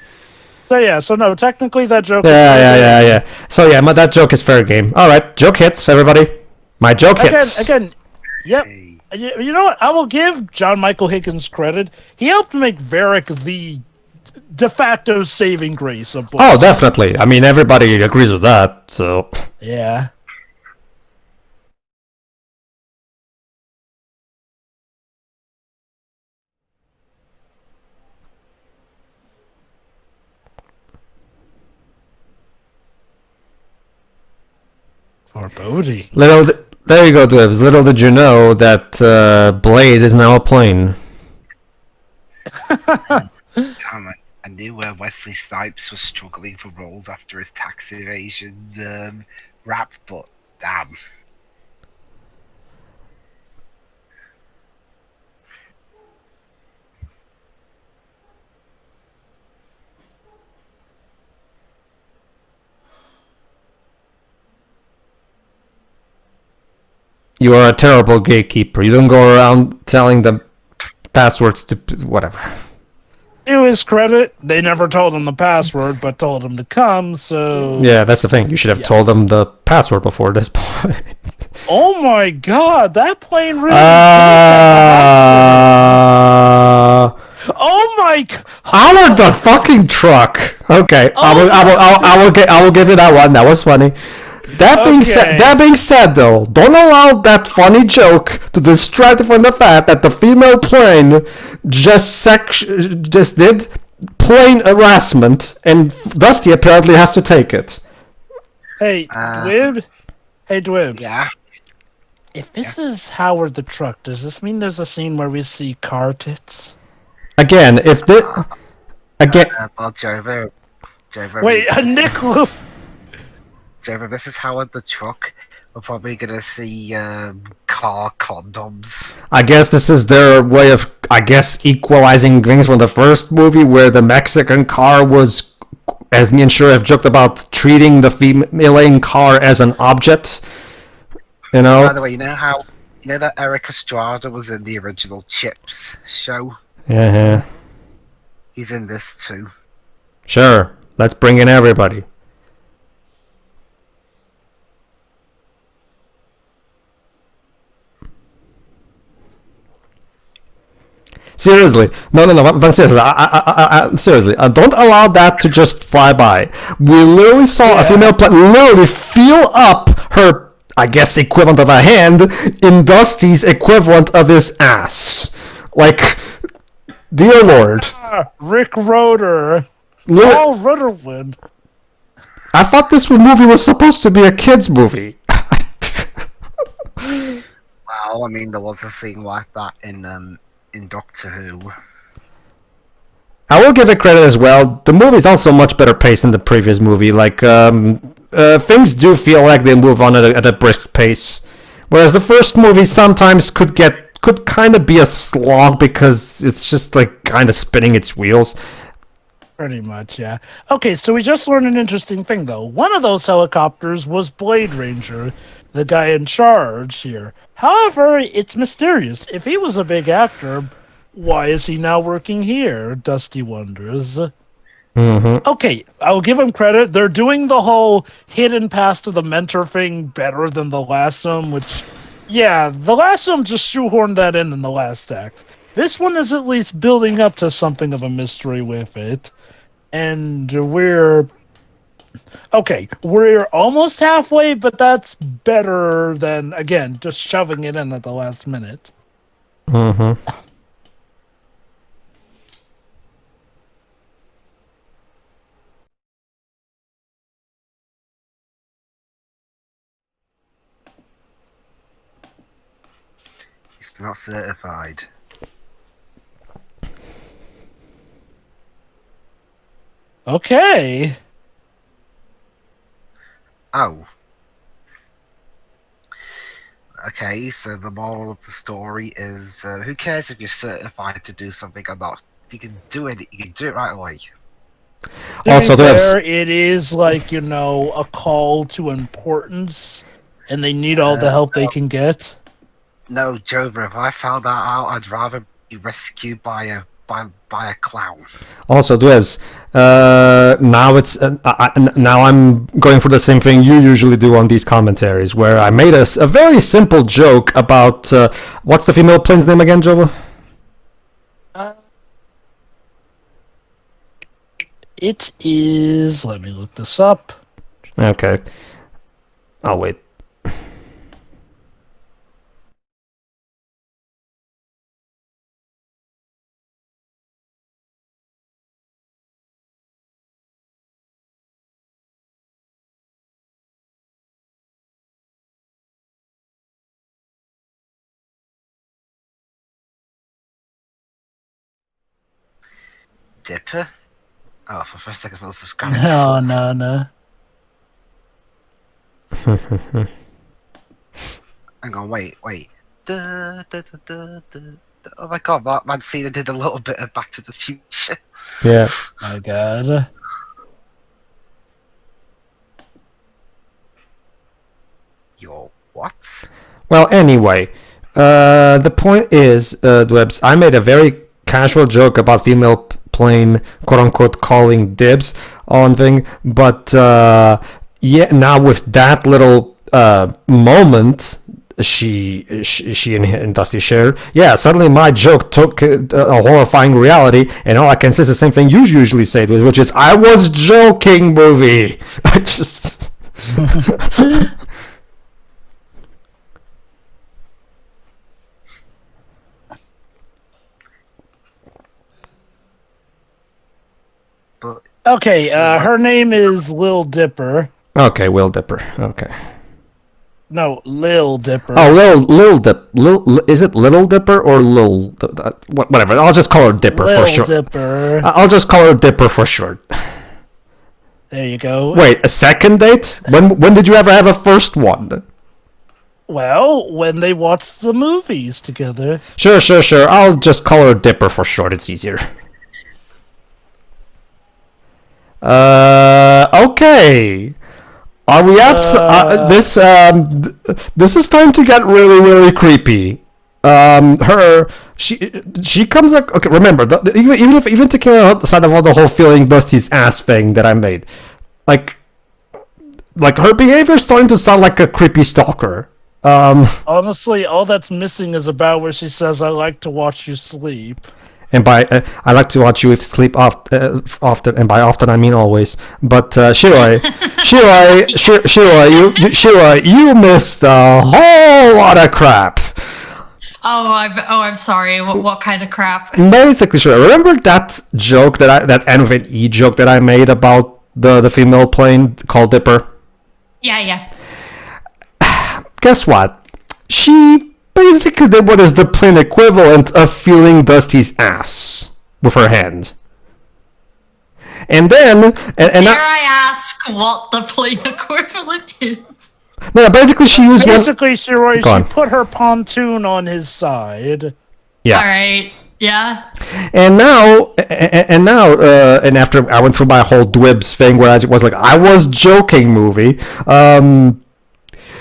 A: So no, technically that joke...
D: Yeah. So yeah, that joke is fair game. Alright, joke hits, everybody. My joke hits.
A: Again, yep. You know what? I will give John Michael Higgins credit. He helped make Varric the de facto saving grace of Black.
D: Oh, definitely. I mean, everybody agrees with that, so...
A: Yeah. Foreboding.
D: There you go, Dwebs. Little did you know that Blade is now a plane.
B: Damn it. I knew Wesley Snipes was struggling for roles after his tax evasion rap, but damn.
D: You are a terrible gatekeeper. You don't go around telling them passwords to whatever.
A: To his credit, they never told him the password, but told him to come, so...
D: Yeah, that's the thing. You should have told them the password before this point.
A: Oh my god, that plane really... Oh my...
D: Howard the fucking truck. Okay, I will give you that one. That was funny. That being said, though, don't allow that funny joke to distract you from the fact that the female plane just did plane harassment, and Dusty apparently has to take it.
A: Hey, Dwib? Hey, Dwibs.
B: Yeah.
A: If this is Howard the truck, does this mean there's a scene where we see car tits?
D: Again, if the... Again...
B: Well, Jover,
A: Wait, Nick Wolf...
B: Jover, this is Howard the truck. We're probably gonna see car condoms.
D: I guess this is their way of, equalizing things from the first movie, where the Mexican car was, as me and Sure have joked about, treating the female car as an object. You know?
B: By the way, you know that Eric Estrada was in the original Chips show?
D: Yeah.
B: He's in this too.
D: Sure. Let's bring in everybody. Seriously, no. But seriously, seriously, don't allow that to just fly by. We literally saw a female literally feel up her, I guess, equivalent of a hand in Dusty's equivalent of his ass. Like, dear Lord,
A: Rick Roder.
D: Literally-
A: Paul Rutherland.
D: I thought this movie was supposed to be a kids' movie.
B: Well, I mean, there was a scene like that in Doctor Who.
D: I will give it credit as well. The movie is also much better paced than the previous movie. Like, things do feel like they move on at a brisk pace, whereas the first movie sometimes could kind of be a slog because it's just like kind of spinning its wheels.
A: Pretty much, yeah. Okay, so we just learned an interesting thing, though. One of those helicopters was Blade Ranger, the guy in charge here. However, it's mysterious. If he was a big actor, why is he now working here? Dusty wonders. Okay, I'll give him credit. They're doing the whole hidden past of the mentor thing better than the last one, which, yeah, the last one just shoehorned that in the last act. This one is at least building up to something of a mystery with it. And we're almost halfway, but that's better than, again, just shoving it in at the last minute.
B: He's not certified.
A: Okay.
B: Oh. Okay, so the moral of the story is, who cares if you're certified to do something or not? You can do it. You can do it right away.
D: Also,
A: it is like, a call to importance, and they need all the help they can get.
B: No, Jover, if I found that out, I'd rather be rescued by a clown.
D: Also, Dwebs, now I'm going for the same thing you usually do on these commentaries, where I made a very simple joke about what's the female plane's name again, Jova?
A: It is. Let me look this up.
D: Okay, I'll wait.
B: Dipper? Oh, for the first second, I was subscribed.
A: No.
B: Hang on, wait. Da, da, da, da, da. Oh my god, Man Cena did a little bit of Back to the Future.
D: Yeah.
A: My god.
B: Your what?
D: Well, anyway, the point is, Dwebs, I made a very casual joke about female plane, quote unquote, calling dibs on thing, but yeah, now with that little moment she and Dusty shared, yeah, suddenly my joke took a horrifying reality, and all I can say is the same thing you usually say, which is, I was joking, movie. I just...
B: But
A: Okay, her name is Lil Dipper.
D: Okay, Will Dipper. Okay.
A: No, Lil Dipper.
D: Oh, Lil Dip. Is it Little Dipper or Lil? Whatever. I'll just call her Dipper
A: Lil
D: for short.
A: Dipper.
D: I'll just call her Dipper for short.
A: There you go.
D: Wait, a second date? When did you ever have a first one?
A: Well, when they watched the movies together.
D: Sure. I'll just call her Dipper for short. It's easier. Okay. Are we at this? This is starting to get really, really creepy. She comes like, okay. Remember, even taking aside of all the whole feeling Dusty's ass thing that I made, like her behavior is starting to sound like a creepy stalker.
A: Honestly, all that's missing is about where she says, "I like to watch you sleep."
D: And I like to watch you sleep often, and by often I mean always. But Shiroi, Shiroi, you missed a whole lot of crap.
C: I'm sorry. What kind of crap?
D: Basically, sure. Remember that joke that end with an E joke that I made about the female plane called Dipper?
C: Yeah.
D: Guess what? She basically did what is the plane equivalent of feeling Dusty's ass with her hand. And then,
C: Dare I ask what the plane equivalent is?
D: no, basically she used
A: Basically, Shiroi,
D: Go on.
A: she put her pontoon on his side.
D: Yeah.
C: All right. Yeah.
D: And now, and after I went through my whole Dwibs thing where I was like, I was joking movie.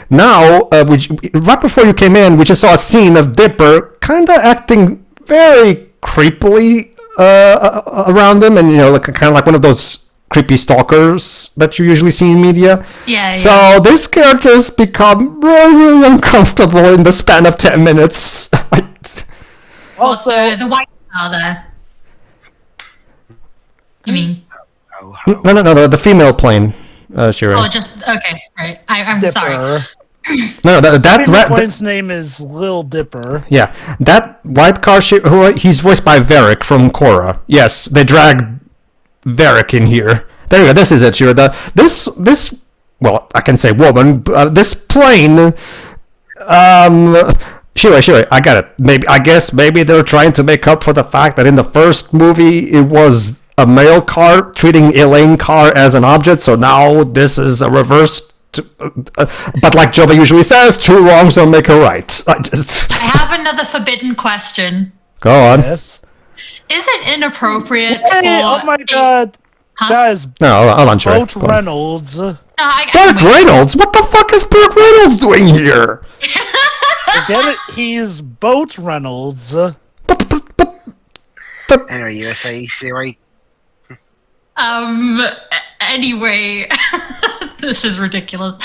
D: Now, right before you came in, we just saw a scene of Dipper kind of acting very creepily around them, and like kind of like one of those creepy stalkers that you usually see in media.
C: Yeah.
D: So this character's become really, really uncomfortable in the span of 10 minutes.
A: Also,
C: the white are there. You mean?
D: No, the female plane, Shira.
C: Oh, just okay. Right. I'm
A: Dipper.
C: sorry.
D: No, that
A: plane's name is Lil Dipper.
D: yeah, that white car. He's voiced by Varric from Korra. Yes, they dragged Varric in here. There you go. This is it, Shira. This. Well, I can say woman. This plane. Sure, I get it. I guess maybe they're trying to make up for the fact that in the first movie it was a male car treating Elaine Carr as an object, so now this is a reverse. But like Jova usually says, two wrongs don't make a right.
C: I have another forbidden question.
D: Go on.
A: Yes.
C: Is it inappropriate
A: Hey,
C: for?
A: oh my god.
C: Huh?
A: Guys,
D: No, hold on, Sherry.
A: Boat
D: Go on.
A: Reynolds.
C: No, I
D: Burt Reynolds? What the fuck is Burt Reynolds doing here?
A: Get it? He's Boat Reynolds.
B: Anyway, you were saying, Siri?
C: Anyway, this is ridiculous. Is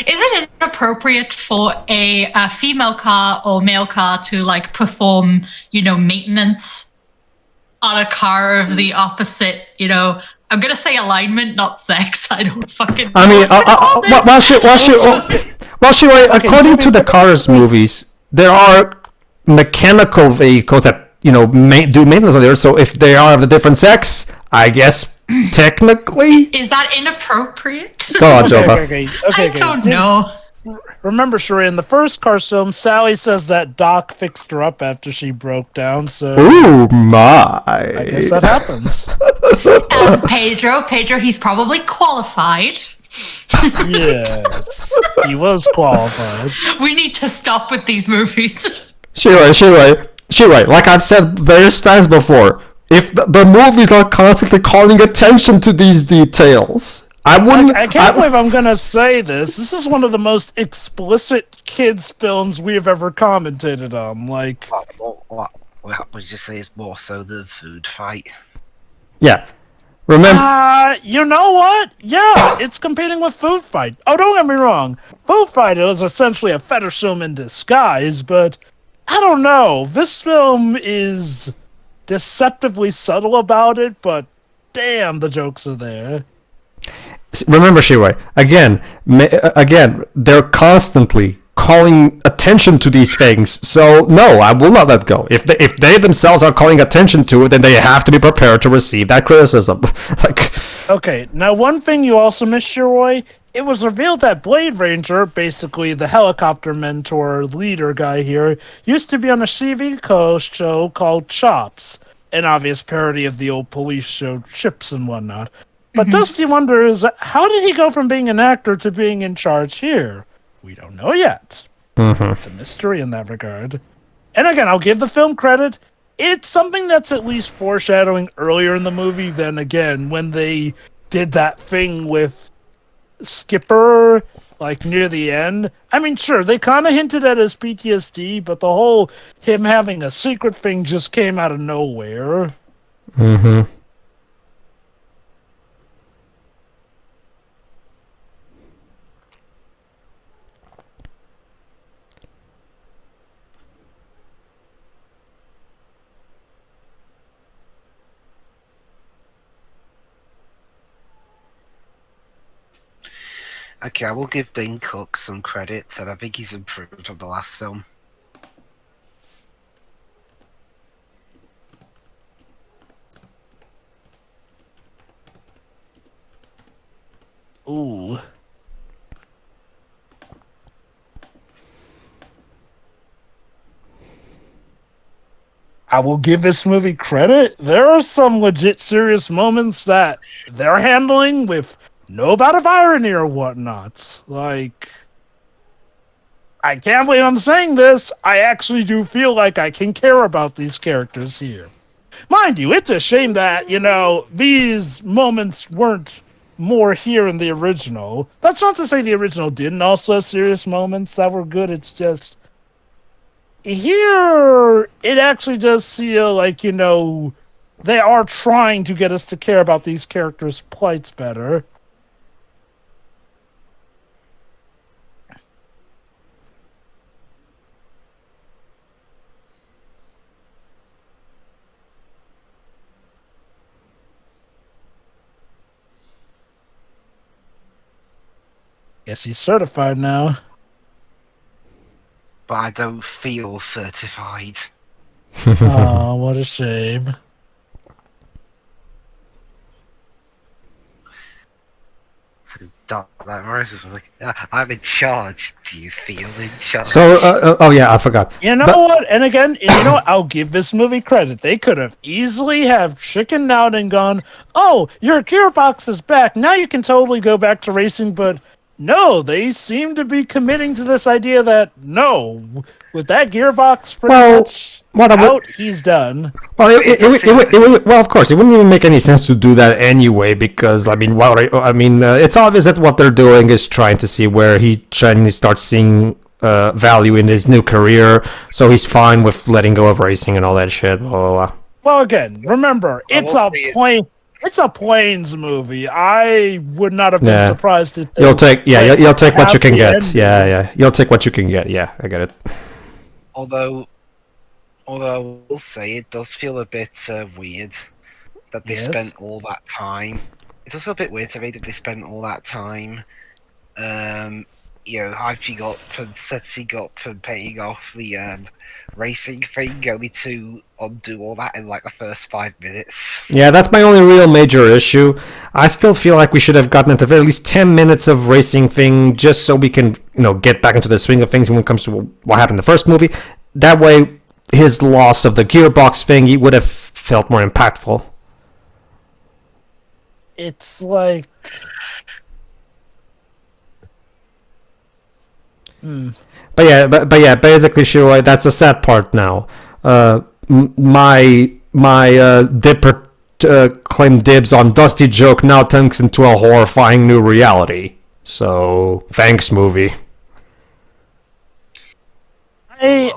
C: it inappropriate for a female car or male car to like perform, maintenance on a car of the opposite? I'm gonna say alignment, not sex. I don't fucking.
D: I mean, according to the Cars movies, there are mechanical vehicles that do maintenance on there. So if they are of a different sex, I guess technically.
C: Is that inappropriate?
D: Go on, Jova.
A: Okay.
C: I don't know.
A: Remember, Sheree, in the first Cars film, Sally says that Doc fixed her up after she broke down, so
D: Ooh my!
A: I guess that happens.
C: Pedro, he's probably qualified.
A: Yes, he was qualified.
C: We need to stop with these movies.
D: She right. Like I've said various times before, if the movies are constantly calling attention to these details, I wouldn't.
A: I can't believe I'm gonna say this. This is one of the most explicit kids' films we have ever commentated on. Like,
B: What would you say is more so the food fight?
D: Yeah. Remember.
A: you know what? Yeah, it's competing with Food Fight. Oh, don't get me wrong. Food Fight is essentially a fetish film in disguise, but I don't know. This film is deceptively subtle about it, but damn, the jokes are there.
D: Remember, Shirai, again, they're constantly calling attention to these things. So no, I will not let go. If they themselves are calling attention to it, then they have to be prepared to receive that criticism.
A: Okay, now one thing you also missed, Shiroi, it was revealed that Blade Ranger, basically the helicopter mentor leader guy here, used to be on a TV show called Chops, an obvious parody of the old police show Chips and whatnot. But Dusty wonders, how did he go from being an actor to being in charge here? We don't know yet. It's a mystery in that regard. And again, I'll give the film credit. It's something that's at least foreshadowing earlier in the movie than, again, when they did that thing with Skipper, like, near the end. I mean, sure, they kind of hinted at his PTSD, but the whole him having a secret thing just came out of nowhere.
B: Okay, I will give Dean Cook some credit, and I think he's improved on the last film.
A: Ooh. I will give this movie credit. There are some legit serious moments that they're handling with no bout of irony or whatnot. Like, I can't believe I'm saying this. I actually do feel like I can care about these characters here. Mind you, it's a shame that, these moments weren't more here in the original. That's not to say the original didn't also have serious moments that were good. It's just here it actually does feel like, they are trying to get us to care about these characters' plights better. Guess he's certified now.
B: But I don't feel certified.
A: Oh, what a shame.
B: That Morris was like, I'm in charge. Do you feel in charge?
D: So, oh yeah, I forgot.
A: You know what? And again, I'll give this movie credit. They could have easily have chickened out and gone, "Oh, your gearbox is back. Now you can totally go back to racing." But no, they seem to be committing to this idea that no, with that gearbox pretty much out, he's done.
D: Well, well, of course, it wouldn't even make any sense to do that anyway, because it's obvious that what they're doing is trying to see where he starts seeing value in his new career, so he's fine with letting go of racing and all that shit. Blah, blah, blah.
A: Well, again, remember, it's a planes movie. I would not have been surprised if
D: you'll take what you can get. Yeah, you'll take what you can get. Yeah, I get it.
B: Although I will say it does feel a bit weird that they spent all that time. It does feel a bit weird to me that they spent all that time. Hypey got from Setsi got from paying off the racing thing, only to undo all that in like the first 5 minutes.
D: Yeah, that's my only real major issue. I still feel like we should have gotten at the very least 10 minutes of racing thing just so we can, get back into the swing of things when it comes to what happened in the first movie. That way, his loss of the gearbox thing, he would have felt more impactful.
A: It's like...
D: But yeah, basically, Shiroi, that's a sad part now. My Dipper claimed dibs on Dusty Joke now turns into a horrifying new reality. So, thanks, movie.
A: I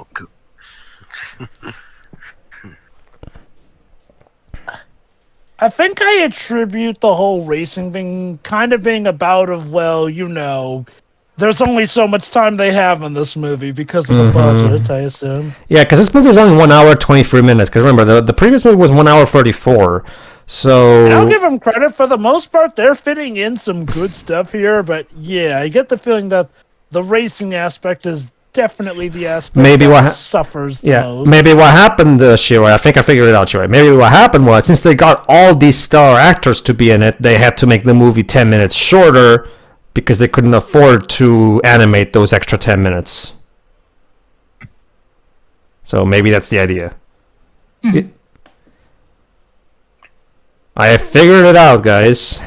A: think I attribute the whole racing thing kind of being about there's only so much time they have in this movie because of the budget, I assume.
D: Yeah, because this movie is only 1 hour, 23 minutes. Because remember, the previous movie was 1 hour, 34. So...
A: And I'll give them credit. For the most part, they're fitting in some good stuff here. But yeah, I get the feeling that the racing aspect is definitely the aspect that suffers the most.
D: Maybe what happened, Shiroi, I think I figured it out, Shiroi. Maybe what happened was, since they got all these star actors to be in it, they had to make the movie 10 minutes shorter because they couldn't afford to animate those extra 10 minutes. So maybe that's the idea. I figured it out, guys.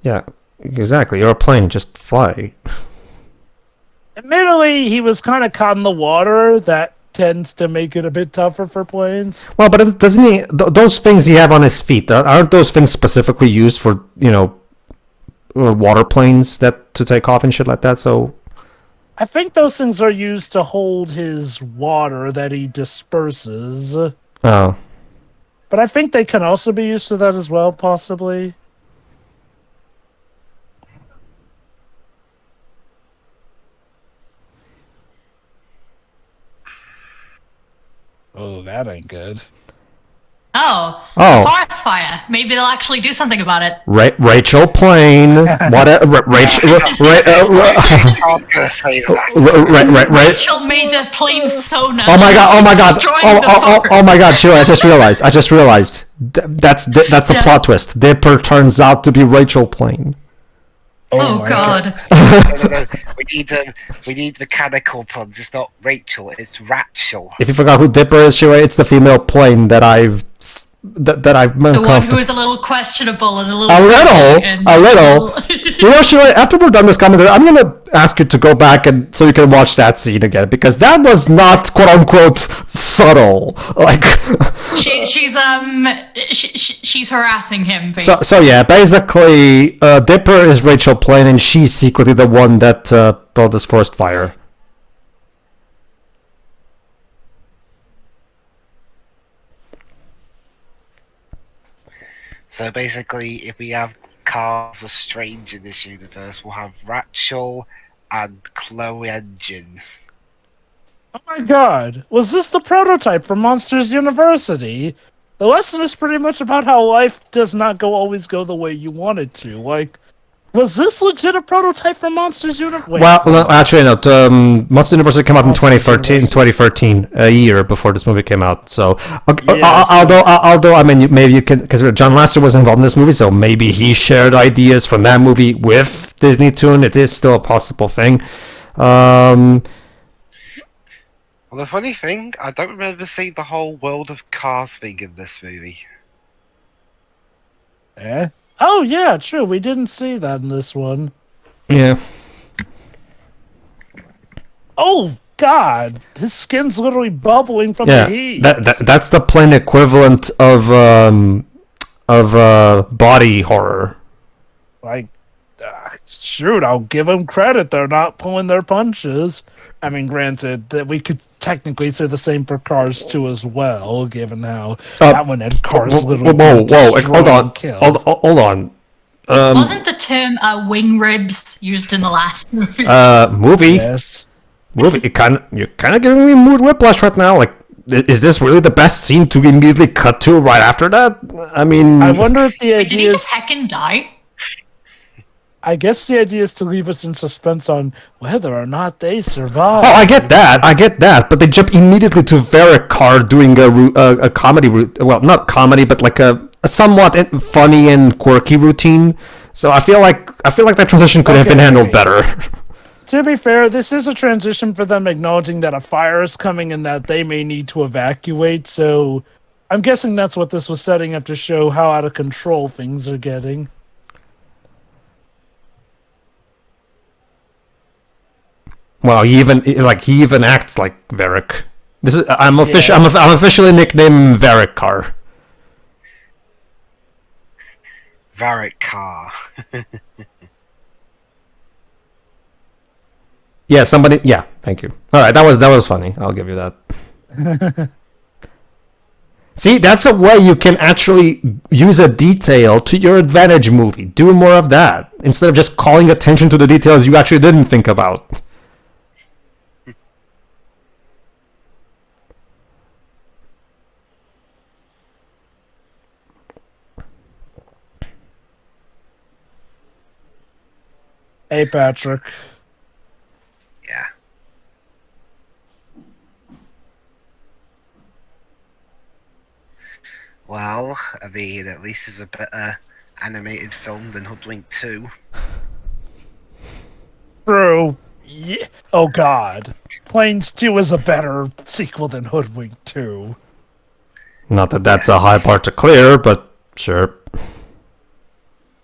D: Yeah, exactly. You're a plane, just fly.
A: Admittedly, he was kind of caught in the water. That tends to make it a bit tougher for planes.
D: Well, but doesn't he? Those things he have on his feet, aren't those things specifically used for water planes that to take off and shit like that? So,
A: I think those things are used to hold his water that he disperses.
D: Oh.
A: But I think they can also be used for that as well, possibly. that ain't good.
C: Oh,
D: Oh.
C: forest fire. Maybe they'll actually do something about it.
D: Rachel Plain. What? Rachel.
B: I was gonna say that.
C: Rachel made a plane so nice.
D: Oh my god! Oh my god!
C: Destroying the forest.
D: Oh my god! Sure, I just realized. That's the
C: Yeah.
D: plot twist. Dipper turns out to be Rachel Plain.
C: Oh
A: my
C: god.
B: No. We need mechanical puns. It's not Rachel. It's Rachel.
D: If you forgot who Dipper is, sure, it's the female plane that I've
C: The one who is a little questionable and a little...
D: A little. You know, Sheila, after we're done this commentary, I'm gonna ask you to go back and so you can watch that scene again, because that was not quote unquote subtle. Like
C: she's harassing him, basically.
D: so yeah, basically Dipper is Rachel Plain and she's secretly the one that brought this forest fire.
B: So basically, if we have cars are strange in this universe, we'll have Rachel and Chloe Engine.
A: Oh my god, was this the prototype for Monsters University? The lesson is pretty much about how life does not always go the way you want it to. Like, was this legit a prototype for Monsters University?
D: Well, no, actually, no. Monster University came out in 2013, a year before this movie came out. So, although I mean, maybe you can, because John Lasseter was involved in this movie, so maybe he shared ideas from that movie with Disney Toon. It is still a possible thing.
B: Well, the funny thing, I don't remember seeing the whole World of Cars thing in this movie.
A: Eh? Oh yeah, true. We didn't see that in this one.
D: Yeah.
A: Oh god, his skin's literally bubbling from the heat.
D: That's the plain equivalent of body horror.
A: Like, shoot, I'll give them credit. They're not pulling their punches. I mean, granted, that we could technically say the same for Cars 2 as well, given how that one had cars literally
D: Hold on.
C: Wasn't the term wing ribs used in the last movie?
D: Movie.
A: Yes.
D: Movie. You're kind of giving me mood whiplash right now. Like, is this really the best scene to immediately cut to right after that? I mean,
A: I wonder if the
C: Wait, did he
A: idea
C: just
A: is.
C: heckin' die?
A: I guess the idea is to leave us in suspense on whether or not they survive.
D: oh, I get that, but they jump immediately to Varric Carr doing a comedy route. Well, not comedy, but like a somewhat funny and quirky routine. So I feel like that transition could have been handled better.
A: To be fair, this is a transition for them acknowledging that a fire is coming and that they may need to evacuate. So I'm guessing that's what this was setting up to show how out of control things are getting.
D: Well, he even acts like Varric. I'm officially nicknamed Varric Carr.
B: Varric Car.
D: Yeah, somebody. Yeah, thank you. All right, that was funny. I'll give you that. See, that's a way you can actually use a detail to your advantage, movie. Do more of that instead of just calling attention to the details you actually didn't think about.
A: Hey, Patrick.
B: Yeah. Well, I mean, at least it's a better animated film than Hoodwink 2.
A: True. Yeah. Oh, God. Planes 2 is a better sequel than Hoodwink 2.
D: Not that that's a high bar to clear, but sure.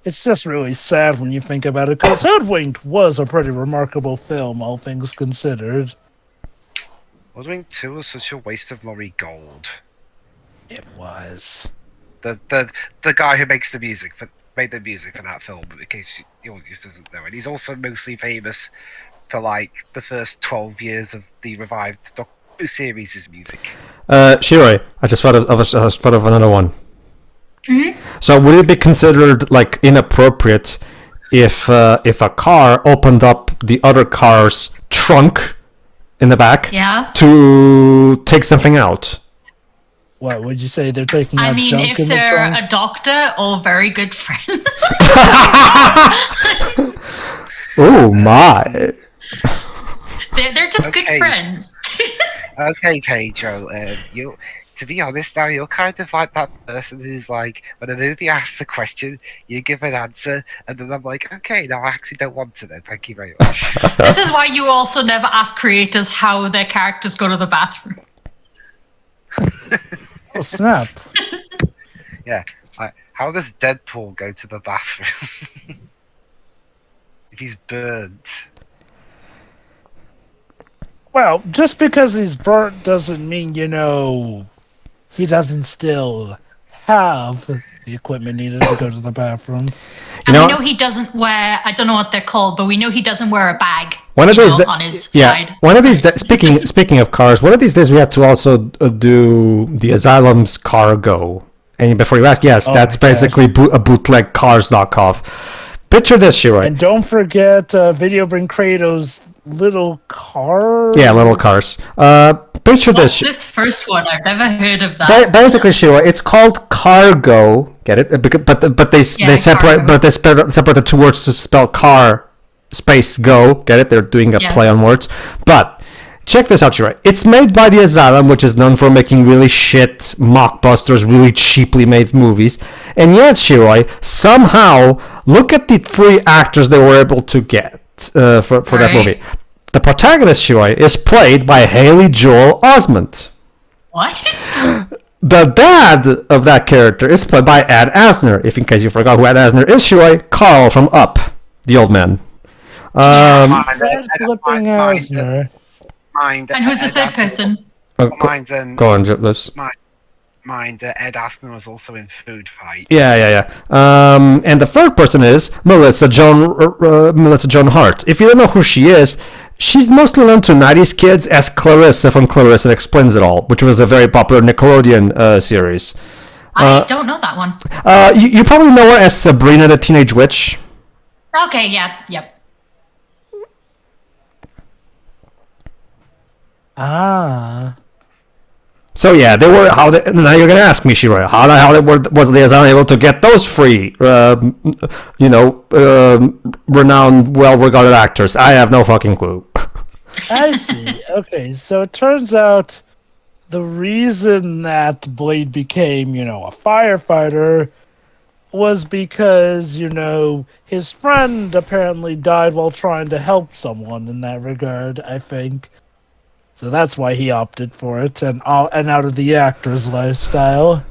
A: It's just really sad when you think about it, because Hoodwinked was a pretty remarkable film, all things considered.
B: Hoodwink 2 was such a waste of Murray Gold.
A: It was.
B: The guy who makes the music made the music for that film, in case the audience doesn't know. And he's also mostly famous for like the first 12 years of the revived Doctor Who series' music.
D: Shiroi, I just thought of another one.
C: Mm-hmm.
D: So would it be considered like inappropriate if a car opened up the other car's trunk in the back
C: Yeah.
D: to take something out?
A: What would you say? They're taking
C: I
A: out
C: mean,
A: junk
C: if
A: in the
C: they're
A: trunk?
C: a doctor or very good friends.
D: Oh my!
C: They're just good
B: Okay.
C: friends.
B: Okay, Pedro. You, to be honest, now you're kind of like that person who's like, when a movie asks a question, you give an answer, and then I'm like, okay, no, I actually don't want to know. Thank you very much.
C: This is why you also never ask creators how their characters go to the bathroom.
A: Oh, snap.
B: Yeah. Like, how does Deadpool go to the bathroom? If he's burned.
A: Well, just because he's burnt doesn't mean, he doesn't still have the equipment needed to go to the bathroom.
C: And we know he doesn't wear, I don't know what they're called, but we know he doesn't wear a bag
D: One of these
C: on his side.
D: One of these speaking of cars, one of these days we have to also do the Asylum's cargo. And before you ask, yes, that's basically a bootleg Cars knockoff. Picture this, Shiroi.
A: And don't forget Video Bring Kratos' little car.
D: Yeah, little cars. Picture
C: What's
D: this.
C: this first one? I've never heard of that.
D: Basically, Shiroi, it's called cargo. Get it? But they separate,
C: cargo.
D: but they separate the two words to spell car space go. Get it? They're doing a play on words. But check this out, Shiroi. It's made by the Asylum, which is known for making really shit mockbusters, really cheaply made movies. And yet, Shiroi, somehow, look at the 3 actors they were able to get for that movie. The protagonist, Shiroi, is played by Haley Joel Osment.
C: What?
D: The dad of that character is played by Ed Asner. If in case you forgot who Ed Asner is, Shiroi, Carl from Up, the old man.
A: Flipping Asner.
C: And who's the third person?
D: Go on, Lips.
B: Ed Asner was also in Food Fight.
D: Yeah. And the third person is Melissa Joan Hart. If you don't know who she is, she's mostly known to 90s kids as Clarissa from Clarissa Explains It All, which was a very popular Nickelodeon series.
C: I don't know that one.
D: You probably know her as Sabrina the Teenage Witch.
C: Okay, yep.
A: Ah.
D: So yeah, they were. Now you're gonna ask me, Shiroi, how the hell was the Asylum able to get those 3, renowned, well-regarded actors? I have no fucking clue.
A: I see. Okay, so it turns out the reason that Blade became, a firefighter was because, his friend apparently died while trying to help someone in that regard, I think. So that's why he opted for it, and out of the actor's lifestyle.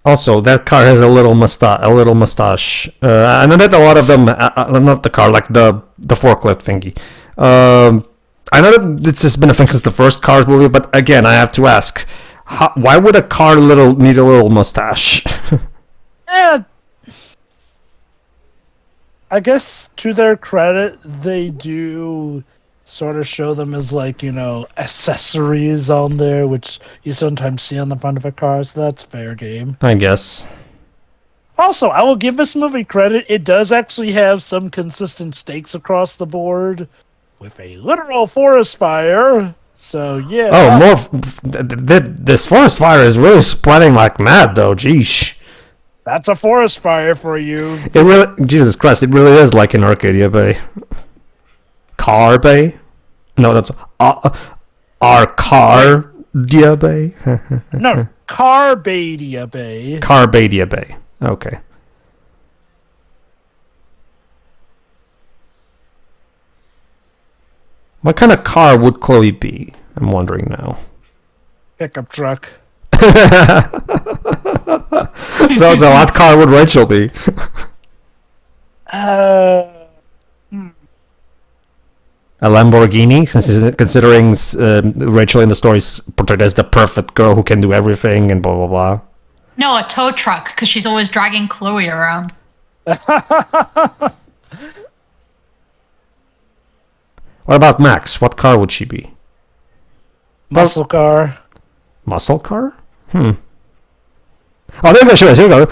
D: Also, that car has a little mustache. I know that a lot of them, not the car, like the forklift thingy. I know that this has been a thing since the first Cars movie, but again, I have to ask, why would a car need a little mustache?
A: Yeah. I guess to their credit, they do sort of show them as accessories on there, which you sometimes see on the front of a car, so that's fair game.
D: I guess.
A: Also, I will give this movie credit. It does actually have some consistent stakes across the board with a literal forest fire. So, yeah.
D: Oh, this forest fire is really spreading like mad, though. Geesh.
A: That's a forest fire for you.
D: It really, Jesus Christ, it really is like in Arcadia Bay. Car Bay? No, that's Arcadia Bay.
A: No, Carbadia Bay.
D: Carbadia Bay. Okay. What kind of car would Chloe be? I'm wondering now.
A: Pickup truck.
D: So what car would Rachel be? A Lamborghini, since considering Rachel in the story is portrayed as the perfect girl who can do everything and blah blah blah.
C: No, a tow truck, because she's always dragging Chloe around.
D: What about Max? What car would she be?
A: Muscle car.
D: Muscle car? Oh, there you go. Sure, here we go.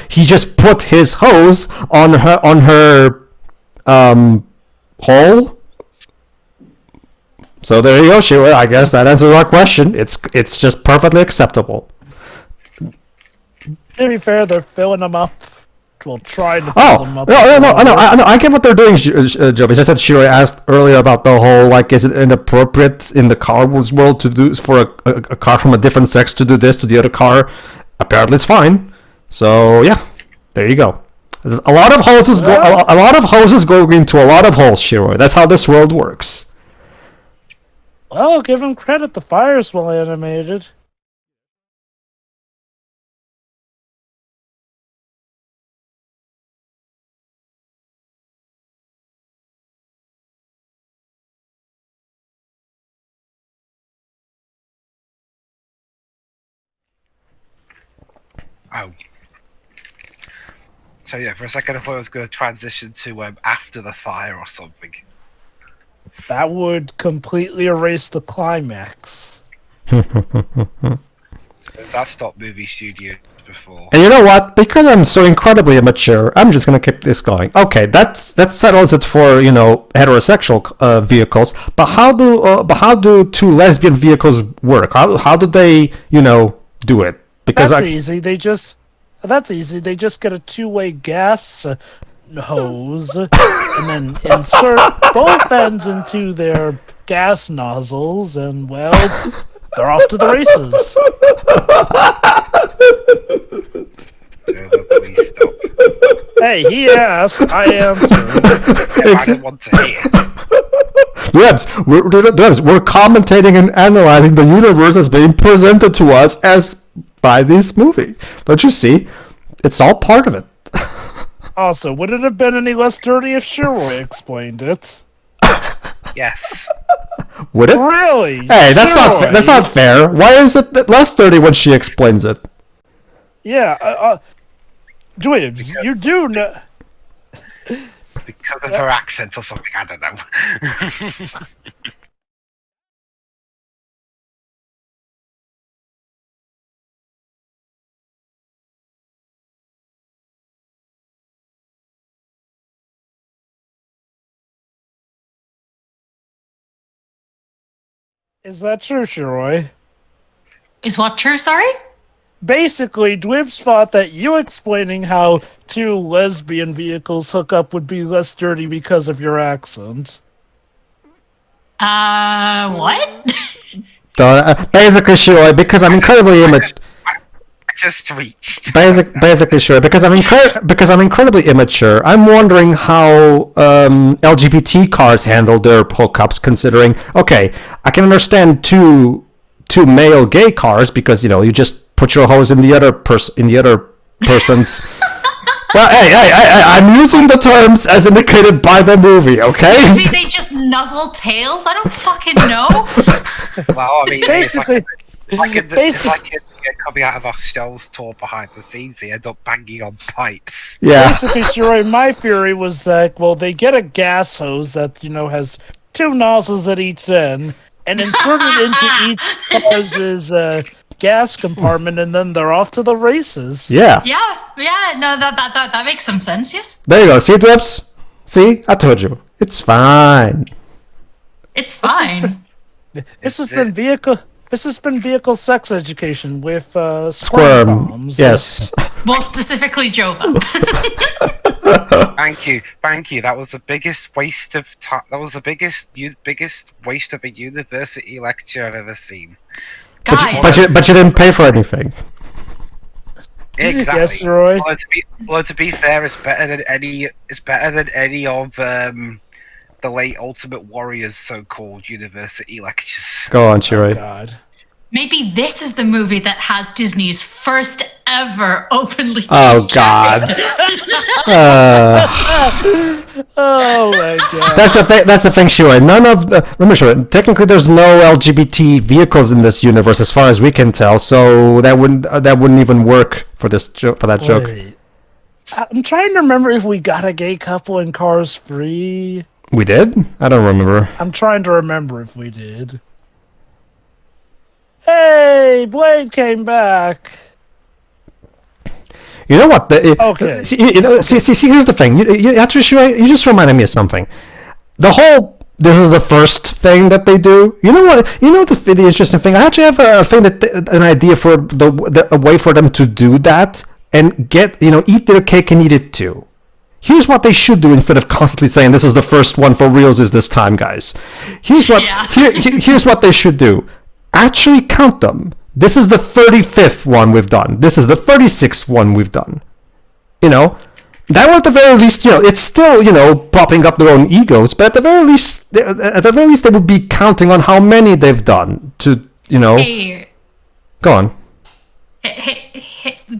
D: He just put his hose on her hole. So there you go, Shiro. I guess that answers our question. It's just perfectly acceptable.
A: To be fair, they're filling them up. Well, trying to fill
D: Oh,
A: them up.
D: no, I get what they're doing, Joe. It's just that Shiro asked earlier about the whole, like, is it inappropriate in the car world to do for a car from a different sex to do this to the other car? Apparently, it's fine. So yeah, there you go. A lot of hoses go. A lot of hoses go into a lot of holes, Shiro. That's how this world works.
A: Well, give them credit. The fire's well animated.
B: Oh. So yeah, for a second I thought I was going to transition to after the fire or something.
A: That would completely erase the climax.
B: That stopped movie studios before.
D: And you know what? Because I'm so incredibly immature, I'm just gonna keep this going. Okay, that settles it for heterosexual vehicles. But how do two lesbian vehicles work? How do they do it? Because
A: That's easy. They just get a two-way gas hose and then insert both ends into their gas nozzles, and well, they're off to the races.
B: Please stop.
A: Hey, he asked, I answered.
B: I didn't want to hear.
D: We're commentating and analyzing the universe as being presented to us as by this movie. Don't you see? It's all part of it.
A: Also, would it have been any less dirty if Shiroi explained it?
B: Yes.
D: Would it?
A: Really?
D: Hey, that's
A: Shiroi.
D: not fair. Why is it less dirty when she explains it?
A: Yeah, Dwibs, you do know.
B: Because of her accent or something, I don't know.
A: Is that true, Shiroi?
C: Is what true, sorry?
A: Basically, Dwibs thought that you explaining how two lesbian vehicles hook up would be less dirty because of your accent.
C: What?
D: Basically, sure, because I'm incredibly immature.
B: I just reached.
D: Basically, sure, because I'm incredibly immature. I'm wondering how LGBT cars handle their hookups. Considering, okay, I can understand two male gay cars because you just put your hose in the other person's. Well, hey, I'm using the terms as indicated by the movie, okay?
C: Maybe they just nuzzle tails? I don't fucking know.
B: Well, I mean,
A: Basically,
B: it's like coming out of our shells tour behind the scenes. They end up banging on pipes.
D: Yeah.
A: basically, Shiroi, my theory was that, well, they get a gas hose that, has two nozzles at each end, and insert it into each car's gas compartment, and then they're off to the races.
D: Yeah.
C: Yeah, no, that makes some sense, yes.
D: There you go. See, Dwips? See? I told you. It's fine.
C: It's fine.
A: This has been vehicle sex education with squirm
D: Squirm.
A: bombs.
D: Yes.
C: More specifically, Jova.
B: Thank you. That was the biggest waste of time. That was the biggest waste of a university lecture I've ever seen.
C: Guys,
D: But you didn't pay for anything.
B: Exactly.
A: Yes, Roy.
B: To be fair, it's better than any. It's better than any of the late Ultimate Warrior's so-called university lectures.
D: Go on,
A: Oh,
D: Shiroi.
A: God.
C: maybe this is the movie that has Disney's first ever openly
D: Oh,
C: gay
D: God.
A: Oh, my God.
D: That's the thing, Shiroi. None of the... Remember, Shiroi, technically there's no LGBT vehicles in this universe as far as we can tell, so that wouldn't even work for that joke.
A: Wait. I'm trying to remember if we got a gay couple in Cars 3.
D: We did? I don't remember.
A: I'm trying to remember if we did. Hey, Blade came back.
D: You know what?
A: Okay.
D: See, here's the thing. You just reminded me of something. The whole this is the first thing that they do. You know what? You know the interesting thing. I actually have a thing an idea for a way for them to do that and get eat their cake and eat it too. Here's what they should do instead of constantly saying this is the first one for reals is this time, guys. Here's what they should do. Actually count them. This is the 35th one we've done. This is the 36th one we've done. That way, at the very least, it's still, propping up their own egos, but at the very least, they would be counting on how many they've done to,
C: Hey.
D: Go on.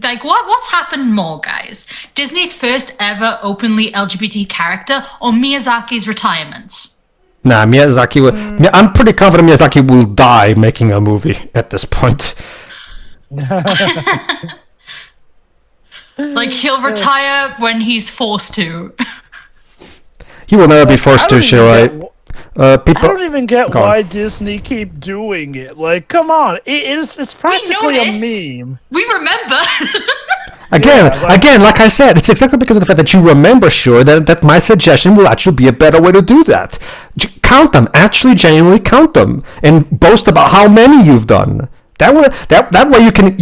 C: Like, what's happened more, guys? Disney's first ever openly LGBT character or Miyazaki's retirements?
D: Nah, Miyazaki will... I'm pretty confident Miyazaki will die making a movie at this point.
C: Like, he'll retire when he's forced to.
D: He will never be forced to, Shirai.
A: I don't even get why Disney keep doing it. Like, come on, it's practically a meme.
C: We remember.
D: Again, like I said, it's exactly because of the fact that you remember, sure, that my suggestion will actually be a better way to do that. Count them, actually genuinely count them, and boast about how many you've done. That way you can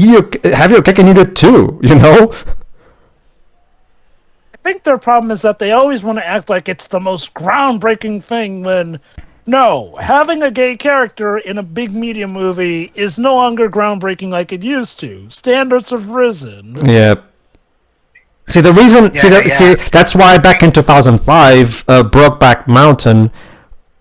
D: have your cake and eat it too,
A: I think their problem is that they always want to act like it's the most groundbreaking thing when, no, having a gay character in a big media movie is no longer groundbreaking like it used to. Standards have risen.
D: Yeah. See, the reason... See, that's why back in 2005, Brokeback Mountain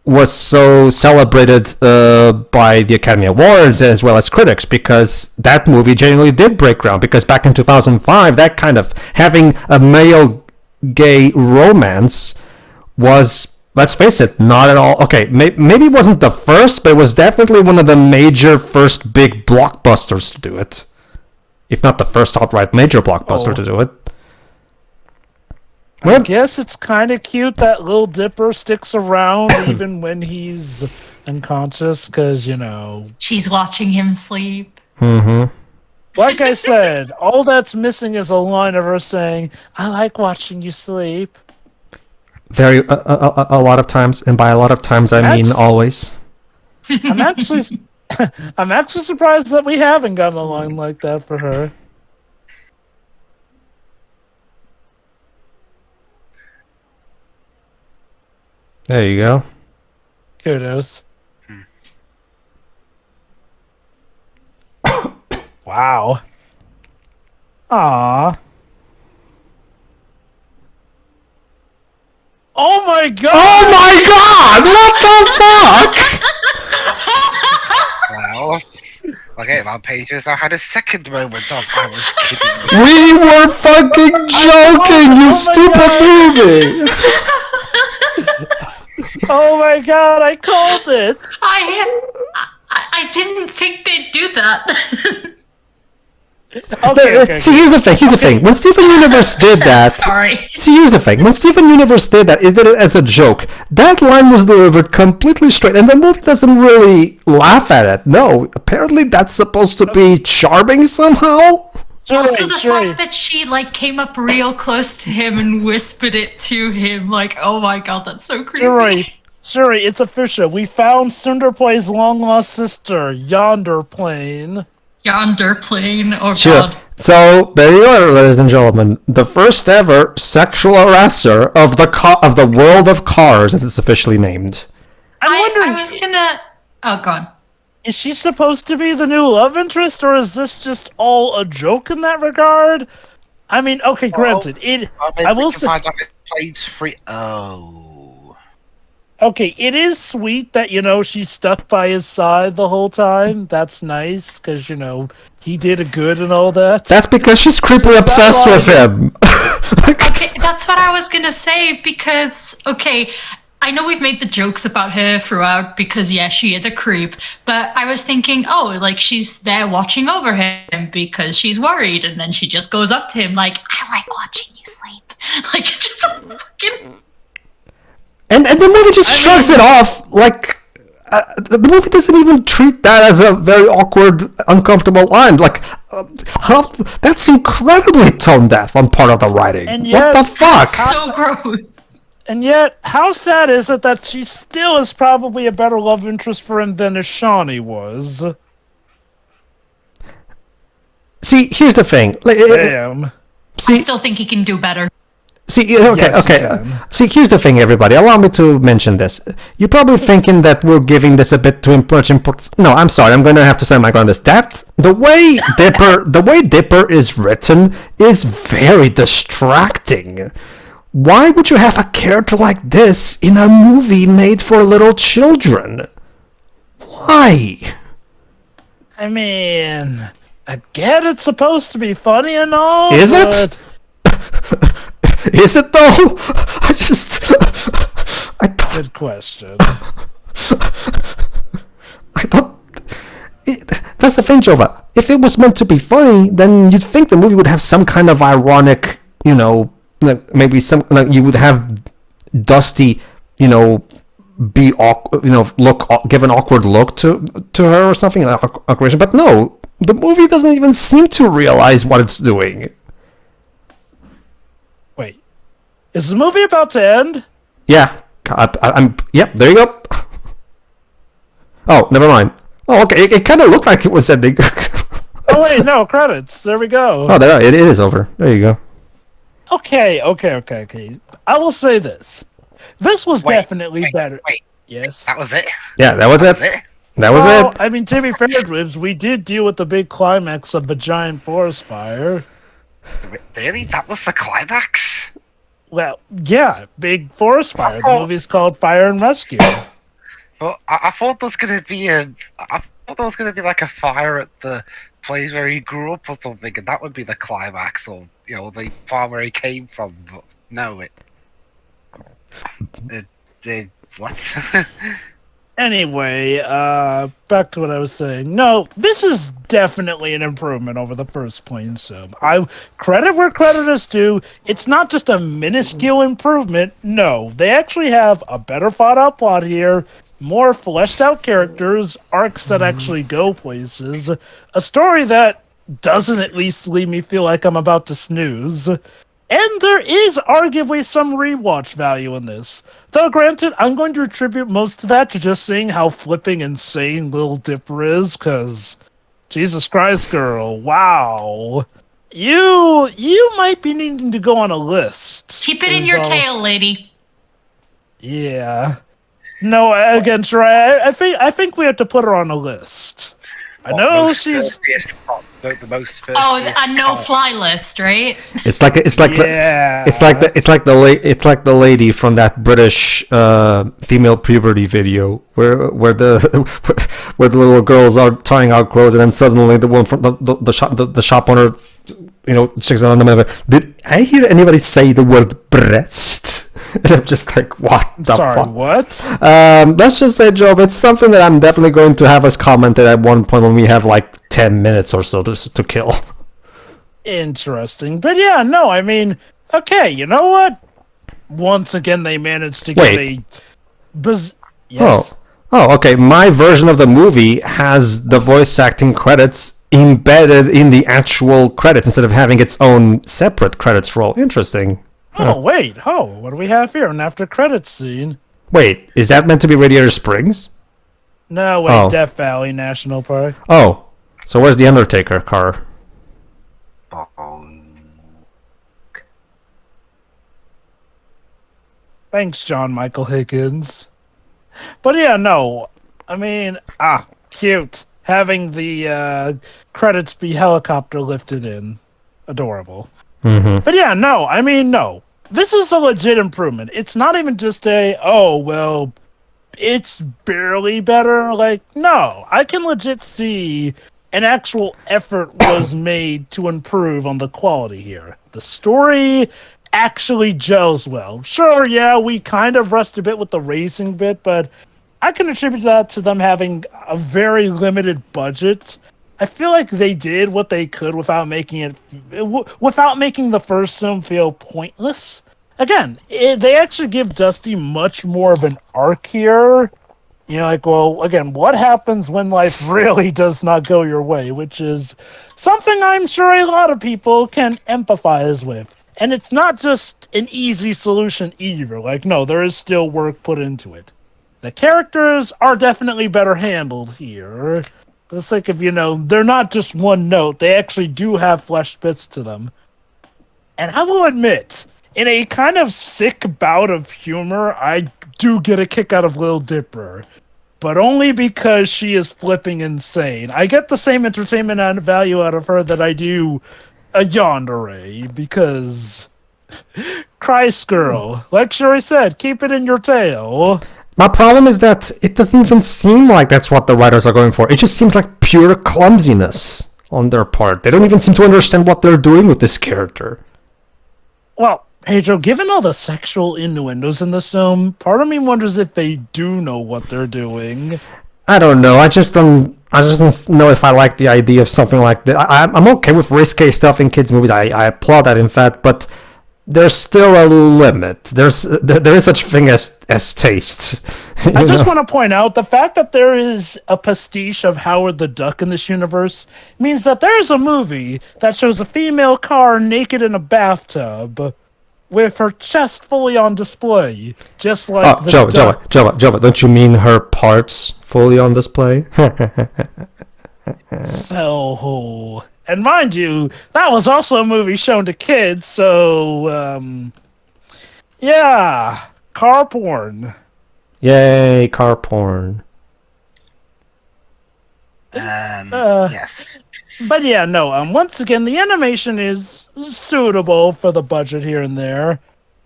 D: was so celebrated by the Academy Awards as well as critics, because that movie genuinely did break ground, because back in 2005, that kind of having a male gay romance was, let's face it, not at all... Okay, maybe it wasn't the first, but it was definitely one of the major first big blockbusters to do it. If not the first outright major blockbuster to do it.
A: I guess it's kind of cute that Lil Dipper sticks around even when he's unconscious, because,
C: She's watching him sleep.
D: Mm-hmm.
A: Like I said, all that's missing is a line of her saying, "I like watching you sleep."
D: A lot of times, and by a lot of times I mean always.
A: I'm actually surprised that we haven't gotten a line like that for her.
D: There you go.
A: Kudos. Wow. Aww. Oh my god!
D: Oh my god! What the fuck?
B: Well, okay, my pages. I had a second moment of I was kidding.
D: We were fucking joking, you stupid movie!
A: Oh my god, I called it!
C: I didn't think they'd do that.
A: Okay.
D: See, here's the thing. When Steven Universe did that...
C: Sorry.
D: See, here's the thing. When Steven Universe did that, it did it as a joke. That line was delivered completely straight, and the movie doesn't really laugh at it. No, apparently that's supposed to be charming somehow.
C: Also, the fact that she, came up real close to him and whispered it to him, oh my god, that's so creepy.
A: Shuri, it's official. We found Cinderplay's long-lost sister, Yonder Plane.
C: Yonder Plane, oh
D: sure.
C: god.
D: So, there you are, ladies and gentlemen. The first ever sexual harasser of the world of cars, as it's officially named.
A: I'm wondering...
C: I was gonna... Oh, go on.
A: Is she supposed to be the new love interest, or is this just all a joke in that regard? I mean, okay, granted, I will say... Okay, it is sweet that, she's stuck by his side the whole time. That's nice, because, he did a good and all that.
D: That's because she's creepily obsessed with him.
C: Okay, that's what I was gonna say, because, I know we've made the jokes about her throughout, because, she is a creep, but I was thinking, she's there watching over him because she's worried, and then she just goes up to him I like watching you sleep. It's just a fucking... And
D: the movie just shrugs it off, the movie doesn't even treat that as a very awkward, uncomfortable line. That's incredibly tone deaf on part of the writing.
A: And
D: what the fuck?
C: So gross.
A: And yet, how sad is it that she still is probably a better love interest for him than Shawnee was?
D: See, here's the thing.
A: Damn.
C: I
D: See,
C: still think he can do better.
D: See, okay,
A: Yes, you
D: okay.
A: can.
D: See, here's the thing, everybody. Allow me to mention this. You're probably thinking that we're giving this a bit too much importance. No, I'm sorry. I'm going to have to stand my ground on this. That the way Dipper is written is very distracting. Why would you have a character like this in a movie made for little children? Why?
A: I mean, I get it's supposed to be funny and all.
D: Is it?
A: but-
D: Is it though? I thought.
A: Good question.
D: That's the thing, Jova. If it was meant to be funny, then you'd think the movie would have some kind of ironic, like maybe some, like you would have Dusty, be awkward, give an awkward look to her or something, like awkward. But no, the movie doesn't even seem to realize what it's doing.
A: Wait, is the movie about to end?
D: Yeah, I'm. Yep, there you go. Oh, never mind. Oh, okay. It kind of looked like it was ending.
A: Oh wait, no credits. There we go.
D: Oh, there it is over. There you go.
A: Okay. I will say this. This was definitely better.
B: Wait,
A: Yes.
B: that was it?
D: Yeah, that was it.
B: That's it?
D: That was
A: Well,
D: it.
A: I mean, to be fair, Ribs, we did deal with the big climax of the giant forest fire.
B: Really? That was the climax?
A: Well, yeah, big forest fire. The
B: Oh.
A: movie's called Fire and Rescue.
B: Well, I thought there was gonna be like a fire at the place where he grew up or something, and that would be the climax, or the farm where he came from. But no, what?
A: Anyway, back to what I was saying. No, this is definitely an improvement over the first plane sub. I credit where credit is due. It's not just a minuscule improvement. No, they actually have a better thought out plot here, more fleshed out characters, arcs that actually go places, a story that doesn't at least leave me feel like I'm about to snooze. And there is arguably some rewatch value in this. Though granted, I'm going to attribute most of that to just seeing how flipping insane Lil Dipper is, cause Jesus Christ, girl, wow. You might be needing to go on a list.
C: Keep it in
A: is
C: your
A: all-
C: tail, lady.
A: Yeah. No, again, Shirai, I think we have to put her on a list. I know she's
B: the most.
C: Oh, a no-fly list, right?
D: It's like
A: yeah.
D: it's like the lady from that British female puberty video where the little girls are trying out clothes, and then suddenly the one from the shop owner, checks on them. Did I hear anybody say the word breast? And I'm just like, what the
A: Sorry,
D: fuck?
A: what?
D: Let's just say, Joe, it's something that I'm definitely going to have us commented at one point when we have like 10 minutes or so to kill.
A: Interesting. But yeah, no, I mean, okay, you know what? Once again, they managed to get
D: Wait.
A: Yes.
D: Oh, okay. My version of the movie has the voice acting credits embedded in the actual credits instead of having its own separate credits roll. Interesting.
A: Oh, wait. Oh, what do we have here? An after credits scene.
D: Wait, is that meant to be Radiator Springs?
A: No, wait,
D: Oh.
A: Death Valley National Park.
D: Oh, so where's the Undertaker car?
A: Thanks, John Michael Higgins. But yeah, no. I mean, cute. Having the credits be helicopter lifted in. Adorable.
D: Mm-hmm.
A: But yeah, no. I mean, no. This is a legit improvement. It's not even just it's barely better. Like, no. I can legit see an actual effort was made to improve on the quality here. The story actually gels well. Sure, yeah, we kind of rushed a bit with the racing bit, but I can attribute that to them having a very limited budget. I feel like they did what they could without making the first film feel pointless. Again, they actually give Dusty much more of an arc here. What happens when life really does not go your way, which is something I'm sure a lot of people can empathize with. And it's not just an easy solution either. Like, no, there is still work put into it. The characters are definitely better handled here. For the sake of, they're not just one note. They actually do have fleshed bits to them. And I will admit, in a kind of sick bout of humor, I do get a kick out of Lil Dipper. But only because she is flipping insane. I get the same entertainment and value out of her that I do a yandere, because Christ girl, like Shuri said, keep it in your tail.
D: My problem is that it doesn't even seem like that's what the writers are going for. It just seems like pure clumsiness on their part. They don't even seem to understand what they're doing with this character.
A: Well, Pedro, given all the sexual innuendos in this film, part of me wonders if they do know what they're doing.
D: I don't know. I just don't know if I like the idea of something like that. I'm okay with risque stuff in kids' movies. I applaud that, in fact, but there's still a limit. There is such thing as taste.
A: I just want to point out the fact that there is a pastiche of Howard the Duck in this universe means that there's a movie that shows a female car naked in a bathtub with her chest fully on display, just like
D: Jova, don't you mean her parts fully on display?
A: So, and mind you, that was also a movie shown to kids, so, yeah, car porn.
D: Yay, car porn.
B: Yes.
A: But yeah, no, once again, the animation is suitable for the budget here and there.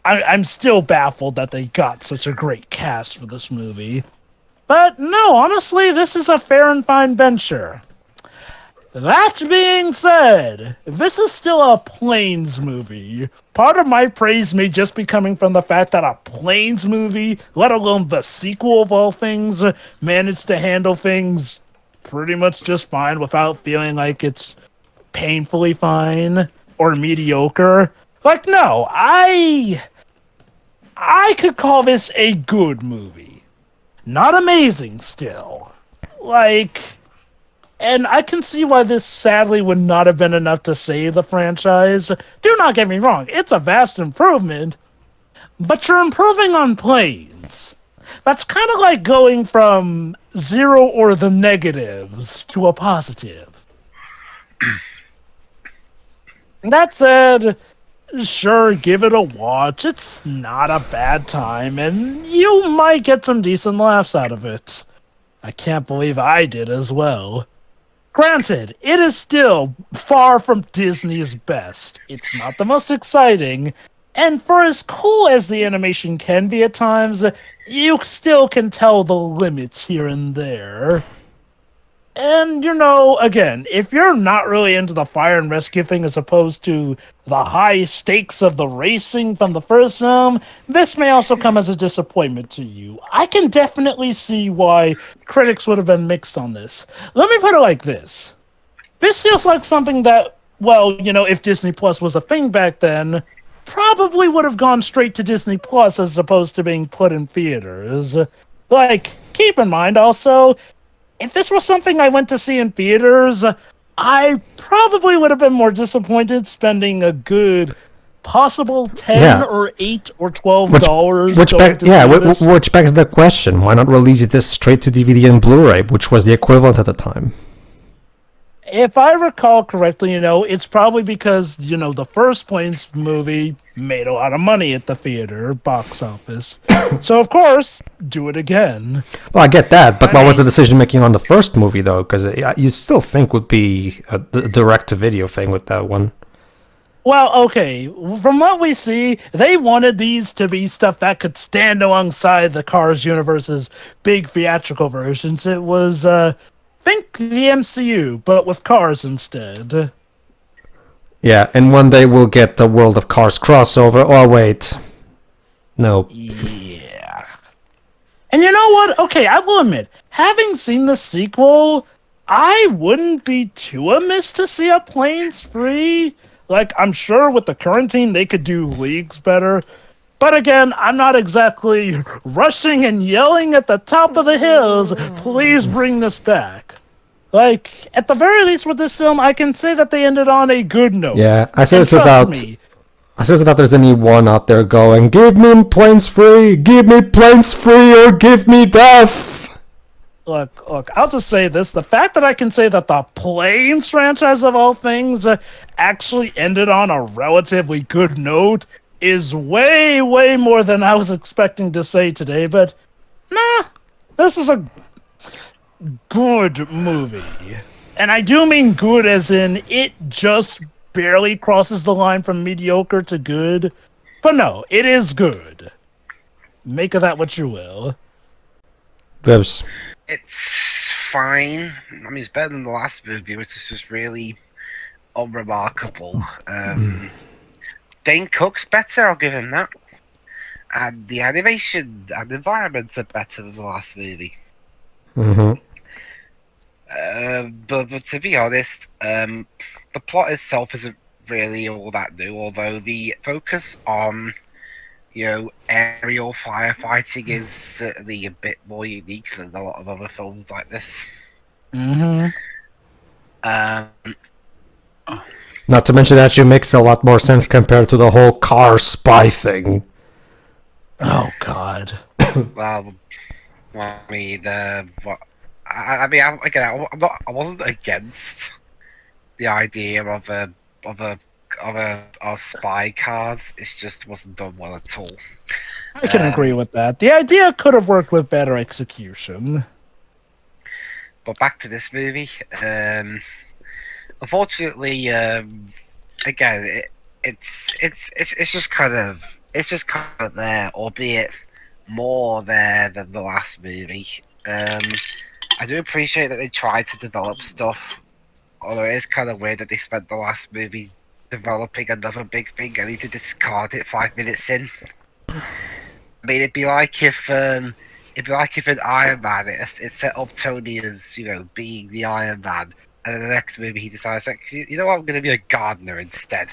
A: I'm still baffled that they got such a great cast for this movie. But no, honestly, this is a fair and fine venture. That being said, this is still a Planes movie. Part of my praise may just be coming from the fact that a Planes movie, let alone the sequel of all things, managed to handle things pretty much just fine without feeling like it's painfully fine or mediocre. Like, no, I could call this a good movie. Not amazing still. Like, and I can see why this sadly would not have been enough to save the franchise. Do not get me wrong, it's a vast improvement, but you're improving on Planes. That's kind of like going from 0 or the negatives to a positive. That said, sure, give it a watch. It's not a bad time, and you might get some decent laughs out of it. I can't believe I did as well. Granted, it is still far from Disney's best. It's not the most exciting, and for as cool as the animation can be at times, you still can tell the limits here and there. And, again, if you're not really into the fire and rescue thing as opposed to the high stakes of the racing from the first film, this may also come as a disappointment to you. I can definitely see why critics would have been mixed on this. Let me put it like this. This feels like something that, if Disney Plus was a thing back then, probably would have gone straight to Disney Plus as opposed to being put in theaters. Like, keep in mind also, if this was something I went to see in theaters, I probably would have been more disappointed spending a good possible $10 or $8 or $12
D: which begs the question, why not release this straight to DVD and Blu-ray, which was the equivalent at the time?
A: If I recall correctly, it's probably because, the first Planes movie made a lot of money at the theater box office. So, of course, do it again.
D: Well, I get that, but what was the decision-making on the first movie, though? Because you still think would be a direct-to-video thing with that one.
A: Well, okay, from what we see, they wanted these to be stuff that could stand alongside the Cars universe's big theatrical versions. It was, think the MCU, but with cars instead.
D: Yeah, and one day we'll get the World of Cars crossover. Oh, wait. No.
A: Yeah. And you know what? Okay, I will admit, having seen the sequel, I wouldn't be too amiss to see a Planes 3. Like, I'm sure with the current team, they could do leagues better. But again, I'm not exactly rushing and yelling at the top of the hills, please bring this back. Like, at the very least with this film, I can say that they ended on a good note.
D: Yeah, I said it's about... I seriously thought there's anyone out there going, give me planes free, or give me death.
A: Look, I'll just say this. The fact that I can say that the Planes franchise, of all things, actually ended on a relatively good note is way, way more than I was expecting to say today. But, nah, this is a good movie. And I do mean good as in it just barely crosses the line from mediocre to good. But no, it is good. Make of that what you will.
D: Dibs.
B: It's fine. I mean, it's better than the last movie, which is just really unremarkable. Dane Cook's better, I'll give him that. And the animation and environments are better than the last movie.
D: Mm-hmm.
B: But to be honest, the plot itself isn't really all that new, although the focus on aerial firefighting is certainly a bit more unique than a lot of other films like this.
A: Mm-hmm.
D: Not to mention that actually makes a lot more sense compared to the whole car spy thing.
A: Oh, God.
B: Well, I mean, I wasn't against the idea of spy cars. It just wasn't done well at all.
A: I can agree with that. The idea could have worked with better execution.
B: But back to this movie. Unfortunately, again, it's just kind of there, albeit more there than the last movie. I do appreciate that they tried to develop stuff, although it is kind of weird that they spent the last movie developing another big thing only to discard it 5 minutes in. I mean, it'd be like if in Iron Man it set up Tony as being the Iron Man, and then the next movie he decides like, you know what, I'm going to be a gardener instead.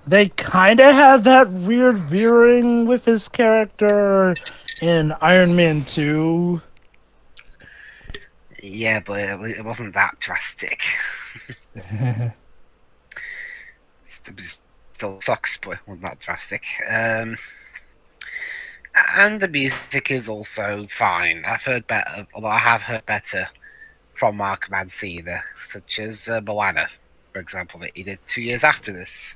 A: They kind of had that weird veering with his character in Iron Man 2.
B: Yeah, but it wasn't that drastic. It still sucks, but it wasn't that drastic. And the music is also fine. I've heard better, although I have heard better from Mark Mancina, such as Moana, for example, that he did 2 years after this.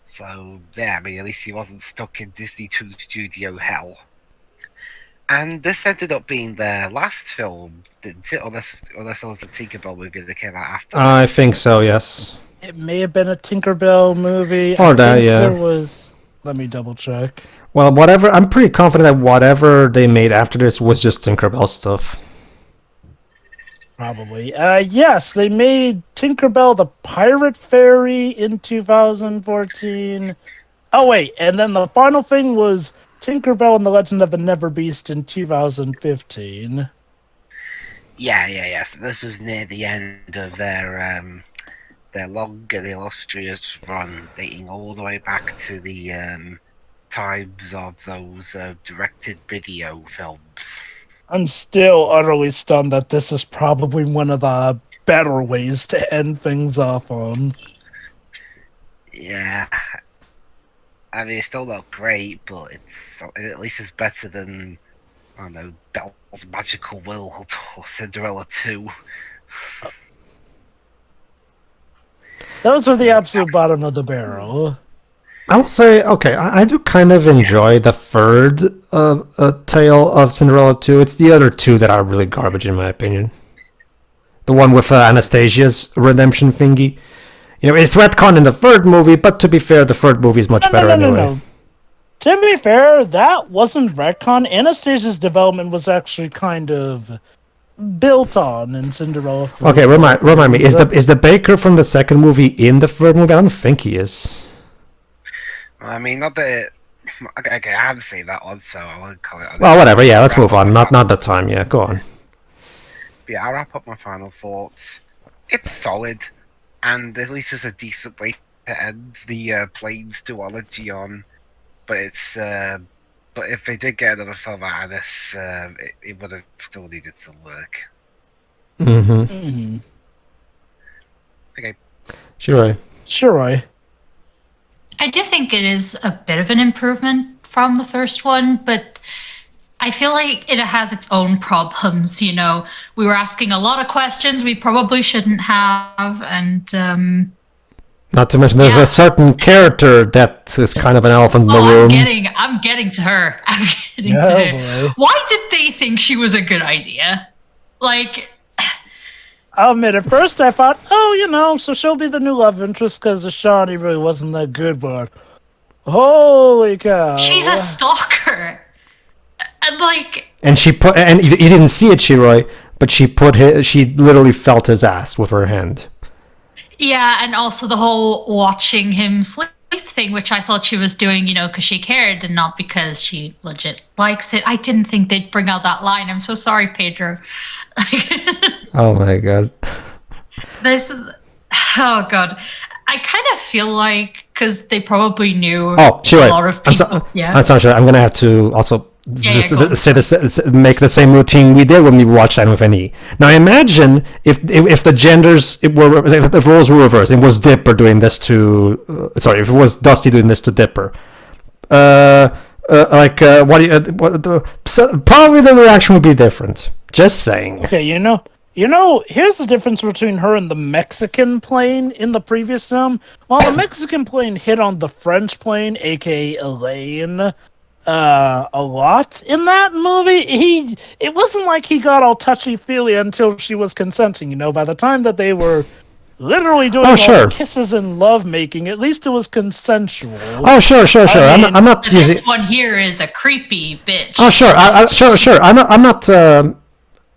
B: So, yeah, I mean, at least he wasn't stuck in Disney 2 studio hell. And this ended up being their last film, didn't it? Unless it was the Tinkerbell movie that came out after
D: I
B: this.
D: think so, yes.
A: It may have been a Tinkerbell movie.
D: Or that, yeah.
A: There was... Let me double check.
D: Well, whatever. I'm pretty confident that whatever they made after this was just Tinkerbell stuff.
A: Probably. Yes, they made Tinkerbell the Pirate Fairy in 2014. Oh, wait, and then the final thing was Tinkerbell and the Legend of the Never Beast in 2015.
B: Yeah. So this was near the end of their long and illustrious run, dating all the way back to the times of those directed video films.
A: I'm still utterly stunned that this is probably one of the better ways to end things off on.
B: Yeah. I mean, it's still not great, but at least it's better than, I don't know, Belle's Magical World or Cinderella 2.
A: Those are the absolute bottom of the barrel.
D: I will say, okay, I do kind of enjoy the third tale of Cinderella 2. It's the other two that are really garbage, in my opinion. The one with Anastasia's redemption thingy. It's retcon in the third movie, but to be fair, the third movie is much better anyway.
A: No. To be fair, that wasn't retcon. Anastasia's development was actually kind of built on in Cinderella 3.
D: Okay, remind me, is the baker from the second movie in the third movie? I don't think he is.
B: I mean, not that okay, I haven't seen that one, so I won't call it.
D: Well, whatever, yeah, let's move on. Not the time, yeah, go on.
B: But yeah, I'll wrap up my final thoughts. It's solid, and at least it's a decent way to end the Planes duology on. But but if they did get another film out of this, it would have still needed some work.
D: Mm-hmm.
B: Okay.
D: Sure.
A: Sure.
C: I do think it is a bit of an improvement from the first one, but I feel like it has its own problems. You know, we were asking a lot of questions we probably shouldn't have, and
D: not to mention there's a certain character that is kind of an elephant in the room.
C: I'm getting to her. I'm getting to her.
A: Boy.
C: Why did they think she was a good idea? Like,
A: I'll admit, at first I thought, oh, you know, so she'll be the new love interest because Shawnee really wasn't that good, but holy cow.
C: she's a stalker. And like,
D: And she put, and you didn't see it, Shiroi, but she literally felt his ass with her hand.
C: yeah, and also the whole watching him sleep thing, which I thought she was doing, you know, because she cared and not because she legit likes it. I didn't think they'd bring out that line. I'm so sorry, Pedro.
D: Oh my god.
C: This is, oh god. I kind of feel like, because they probably knew
D: Oh, Shiroi,
C: a lot of people.
D: I'm sorry, I'm gonna have to also
C: go on.
D: say this, make the same routine we did when we watched Anime of NE. Now imagine if the genders if the roles were reversed. It was Dipper doing this to if it was Dusty doing this to Dipper. Probably the reaction would be different. Just saying.
A: Okay, you know, here's the difference between her and the Mexican plane in the previous film. While the Mexican plane hit on the French plane, aka Elaine, a lot in that movie, it wasn't like he got all touchy-feely until she was consenting, you know. By the time that they were literally doing all the kisses and love-making, at least it was consensual.
D: Oh, sure. I mean, I'm not using...
C: This one here is a creepy bitch.
D: Oh, sure. Sure.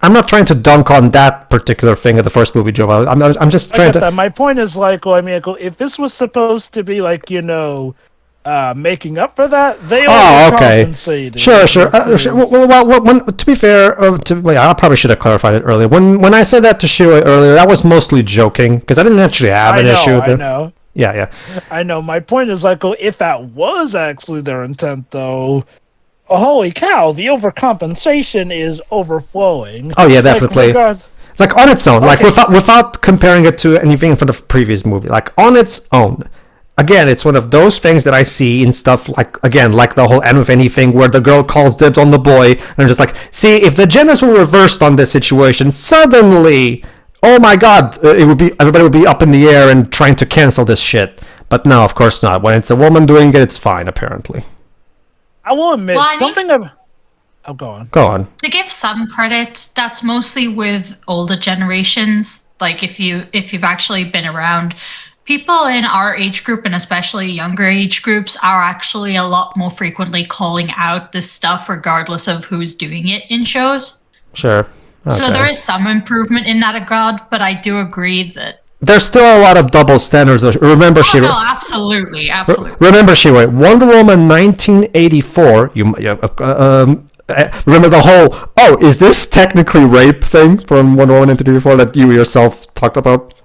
D: I'm not trying to dunk on that particular thing of the first movie, Joe. I'm just trying to...
A: My point is, like, well, I mean, if this was supposed to be, like, you know, making up for that, they overcompensated.
D: Sure. Well, to be fair, I probably should have clarified it earlier. When I said that to Shiroi earlier, that was mostly joking, because I didn't actually have an issue with it.
A: I know.
D: Yeah.
A: I know. My point is, like, if that was actually their intent, though, holy cow, the overcompensation is overflowing.
D: Oh, yeah, definitely. Like, on its own, like, without comparing it to anything from the previous movie, like, on its own. Again, it's one of those things that I see in stuff like the whole end of anything where the girl calls dibs on the boy, and I'm just like, see, if the genders were reversed on this situation, suddenly, oh my god, everybody would be up in the air and trying to cancel this shit. But no, of course not. When it's a woman doing it, it's fine, apparently.
A: I will admit, go on.
D: Go on.
C: To give some credit, that's mostly with older generations. Like, if you've actually been around, people in our age group, and especially younger age groups, are actually a lot more frequently calling out this stuff regardless of who's doing it in shows.
D: Sure. Okay.
C: So there is some improvement in that regard, but I do agree that
D: there's still a lot of double standards. Remember,
C: no, absolutely.
D: Remember, Shiroi, Wonder Woman 1984. Remember the whole, oh, is this technically rape thing from Wonder Woman 1984 that you yourself talked about?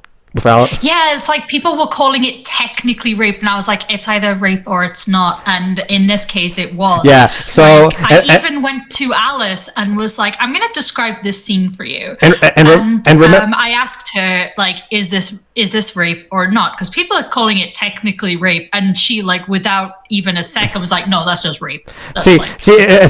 C: Yeah, it's like people were calling it technically rape, and I was like, it's either rape or it's not. And in this case, it was.
D: Yeah, so
C: like, I even went to Alice and was like, I'm going to describe this scene for you.
D: And
C: I asked her, like, is this rape or not? Because people are calling it technically rape, and she, like, without even a second was like, no, that's just rape. That's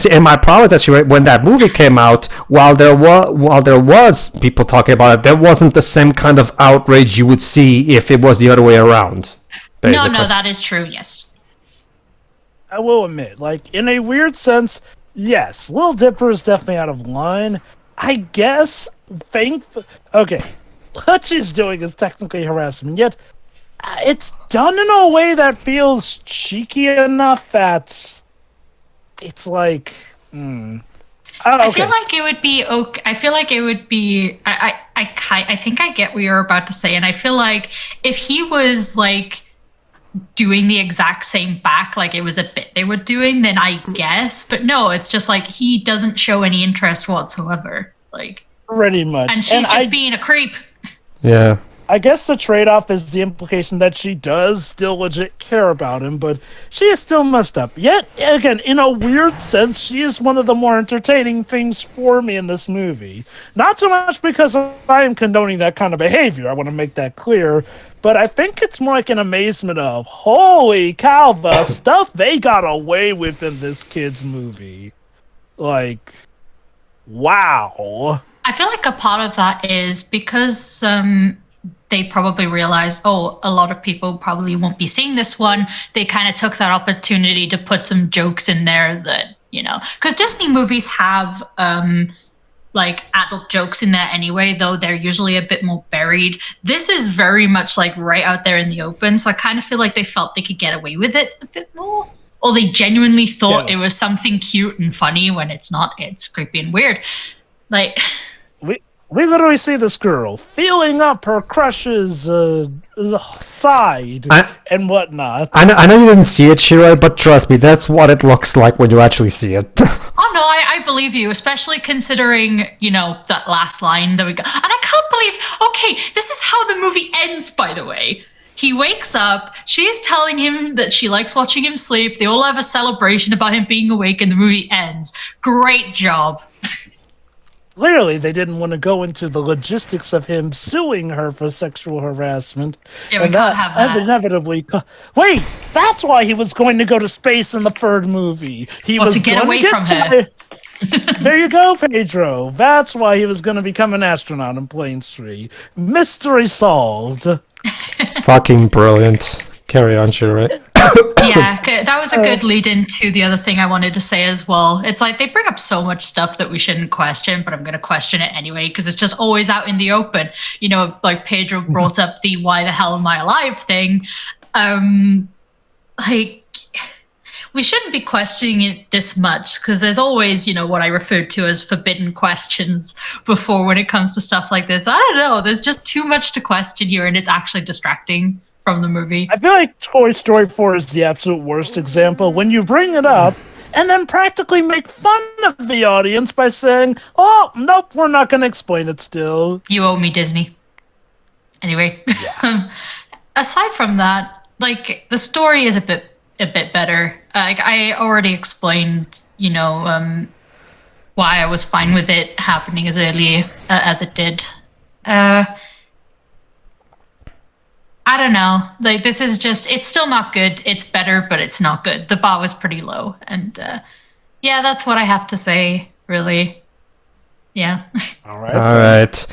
D: and my problem is that when that movie came out, while there was people talking about it, there wasn't the same kind of outrage you would see if it was the other way around. Basically.
C: No, that is true, yes.
A: I will admit, like, in a weird sense, yes, Lil Dipper is definitely out of line. I guess, okay, what she's doing is technically harassment, yet it's done in a way that feels cheeky enough that it's like,
C: I feel like it would be okay. I feel like it would be. I think I get what you're about to say, and I feel like if he was like doing the exact same back, like it was a bit they were doing, then I guess. But no, it's just like he doesn't show any interest whatsoever. Like
A: pretty much,
C: and she's just being a creep.
D: Yeah.
A: I guess the trade-off is the implication that she does still legit care about him, but she is still messed up. Yet, again, in a weird sense, she is one of the more entertaining things for me in this movie. Not so much because I am condoning that kind of behavior, I want to make that clear, but I think it's more like an amazement of, holy cow, the stuff they got away with in this kid's movie. Like, wow.
C: I feel like a part of that is because they probably realized, oh, a lot of people probably won't be seeing this one. They kind of took that opportunity to put some jokes in there that, because Disney movies have like adult jokes in there anyway, though they're usually a bit more buried. This is very much like right out there in the open. So I kind of feel like they felt they could get away with it a bit more. Or they genuinely thought it was something cute and funny when it's not. It's creepy and weird. Like...
A: We literally see this girl feeling up her crush's side and whatnot.
D: I know you didn't see it, Shiro, but trust me, that's what it looks like when you actually see it.
C: Oh no, I believe you, especially considering, that last line that we got. And I can't believe, okay, this is how the movie ends, by the way. He wakes up, she's telling him that she likes watching him sleep, they all have a celebration about him being awake, and the movie ends. Great job.
A: Clearly, they didn't want to go into the logistics of him suing her for sexual harassment.
C: Yeah, we can't have that.
A: Inevitably, wait, that's why he was going to go to space in the third movie. He was
C: to get away from her.
A: There you go, Pedro. That's why he was going to become an astronaut in Planes 3. Mystery solved.
D: Fucking brilliant. Carry on, Shiro.
C: Yeah, that was a good lead into the other thing I wanted to say as well. It's like they bring up so much stuff that we shouldn't question, but I'm going to question it anyway because it's just always out in the open. Like Pedro brought up the "why the hell am I alive" thing. Like we shouldn't be questioning it this much because there's always, what I refer to as forbidden questions before when it comes to stuff like this. I don't know. There's just too much to question here, and it's actually distracting from the movie.
A: I feel like Toy Story 4 is the absolute worst example when you bring it up and then practically make fun of the audience by saying, oh, nope, we're not going to explain it still.
C: You owe me, Disney. Anyway, aside from that, like, the story is a bit better. Like, I already explained, why I was fine with it happening as early as it did. I don't know. Like, this is just, it's still not good. It's better, but it's not good. The bar was pretty low. And that's what I have to say, really. Yeah.
A: All right.
D: All right.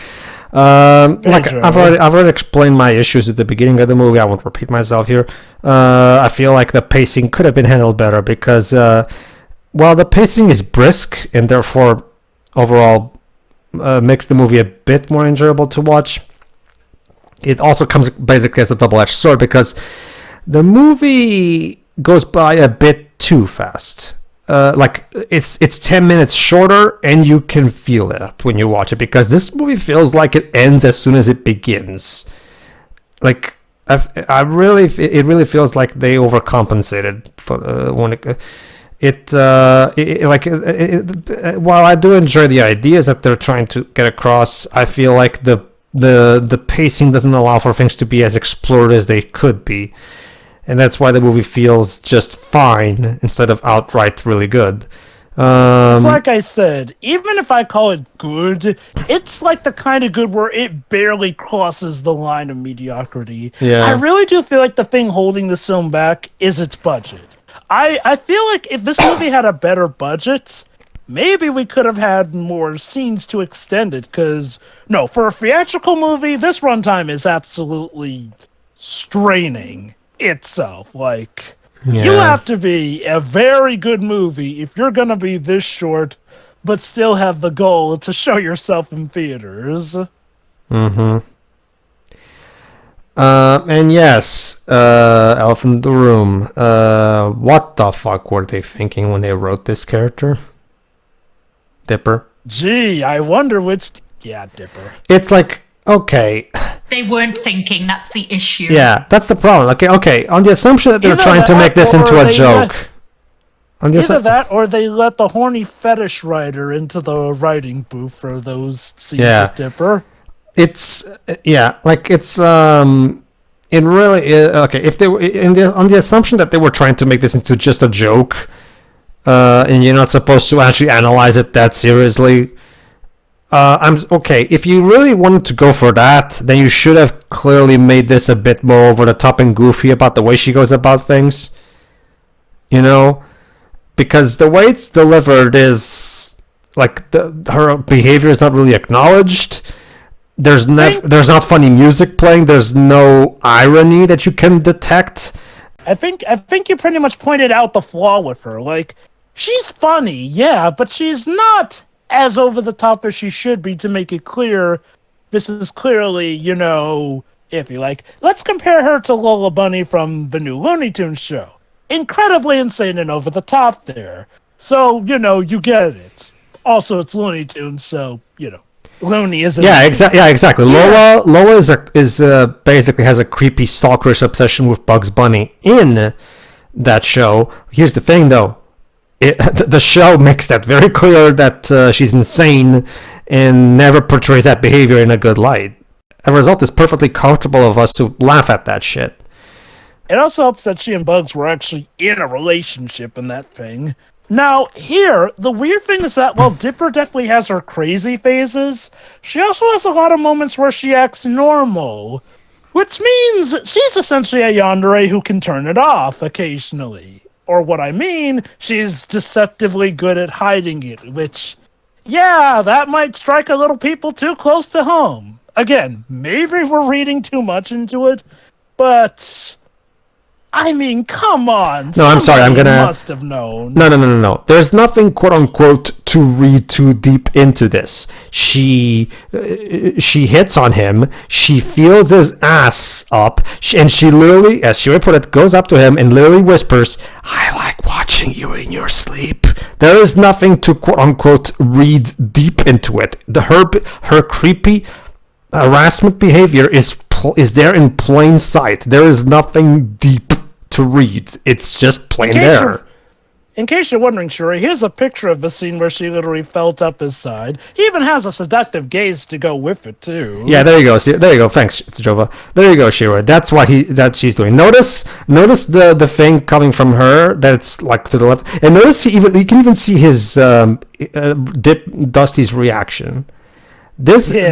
D: Like I've already explained my issues at the beginning of the movie. I won't repeat myself here. I feel like the pacing could have been handled better because while the pacing is brisk and therefore overall makes the movie a bit more enjoyable to watch, it also comes basically as a double-edged sword because the movie goes by a bit too fast. Like it's 10 minutes shorter, and you can feel it when you watch it because this movie feels like it ends as soon as it begins. Like it really feels like they overcompensated for when while I do enjoy the ideas that they're trying to get across, I feel like the pacing doesn't allow for things to be as explored as they could be. And that's why the movie feels just fine instead of outright really good.
A: It's like I said, even if I call it good, it's like the kind of good where it barely crosses the line of mediocrity.
D: Yeah.
A: I really do feel like the thing holding this film back is its budget. I feel like if this movie had a better budget, maybe we could have had more scenes to extend it, because, no, for a theatrical movie, this runtime is absolutely straining itself. Like, you have to be a very good movie if you're going to be this short, but still have the goal to show yourself in theaters.
D: Mm-hmm. And yes, Elephant in the Room. What the fuck were they thinking when they wrote this character? Dipper?
A: Gee, I wonder which... Yeah, Dipper.
D: It's like, okay...
C: They weren't thinking, that's the issue.
D: Yeah, that's the problem. Okay, on the assumption that they're trying to make this into a joke.
A: Either that, or they let the horny fetish writer into the writing booth for those scenes with Dipper.
D: it's like it's it really okay. If they were on the assumption that they were trying to make this into just a joke, and you're not supposed to actually analyze it that seriously. I'm okay. If you really wanted to go for that, then you should have clearly made this a bit more over the top and goofy about the way she goes about things. You know, because the way it's delivered is like her behavior is not really acknowledged. There's not funny music playing. There's no irony that you can detect.
A: I think you pretty much pointed out the flaw with her. Like, she's funny, yeah, but she's not as over the top as she should be to make it clear this is clearly, you know, iffy. Like, let's compare her to Lola Bunny from the new Looney Tunes show. Incredibly insane and over the top there. So, you know, you get it. Also, it's Looney Tunes, so, you know, Looney isn't...
D: Yeah, exactly. Yeah. Lola is basically has a creepy stalkerish obsession with Bugs Bunny in that show. Here's the thing, though. The show makes that very clear that she's insane and never portrays that behavior in a good light. As a result, it's perfectly comfortable of us to laugh at that shit.
A: It also helps that she and Bugs were actually in a relationship in that thing. Now, here, the weird thing is that while Dipper definitely has her crazy phases, she also has a lot of moments where she acts normal, which means she's essentially a yandere who can turn it off occasionally. Or what I mean, she's deceptively good at hiding it, which, yeah, that might strike a little people too close to home. Again, maybe we're reading too much into it, but... I mean, come on.
D: No, I'm sorry. I'm gonna.
A: Must have known.
D: No. There's nothing, quote unquote, to read too deep into this. She hits on him. She feels his ass up, and she literally, as she would put it, goes up to him and literally whispers, "I like watching you in your sleep." There is nothing to, quote unquote, read deep into it. Her creepy harassment behavior is there in plain sight. There is nothing deep to read. It's just plain there.
A: In case you're wondering, Shuri, here's a picture of the scene where she literally felt up his side. He even has a seductive gaze to go with it, too.
D: Yeah, there you go. See, there you go. Thanks, Jova. There you go, Shuri. That's what she's doing. Notice the thing coming from her that's like to the left, and notice you can even see his Dusty's reaction. Dusty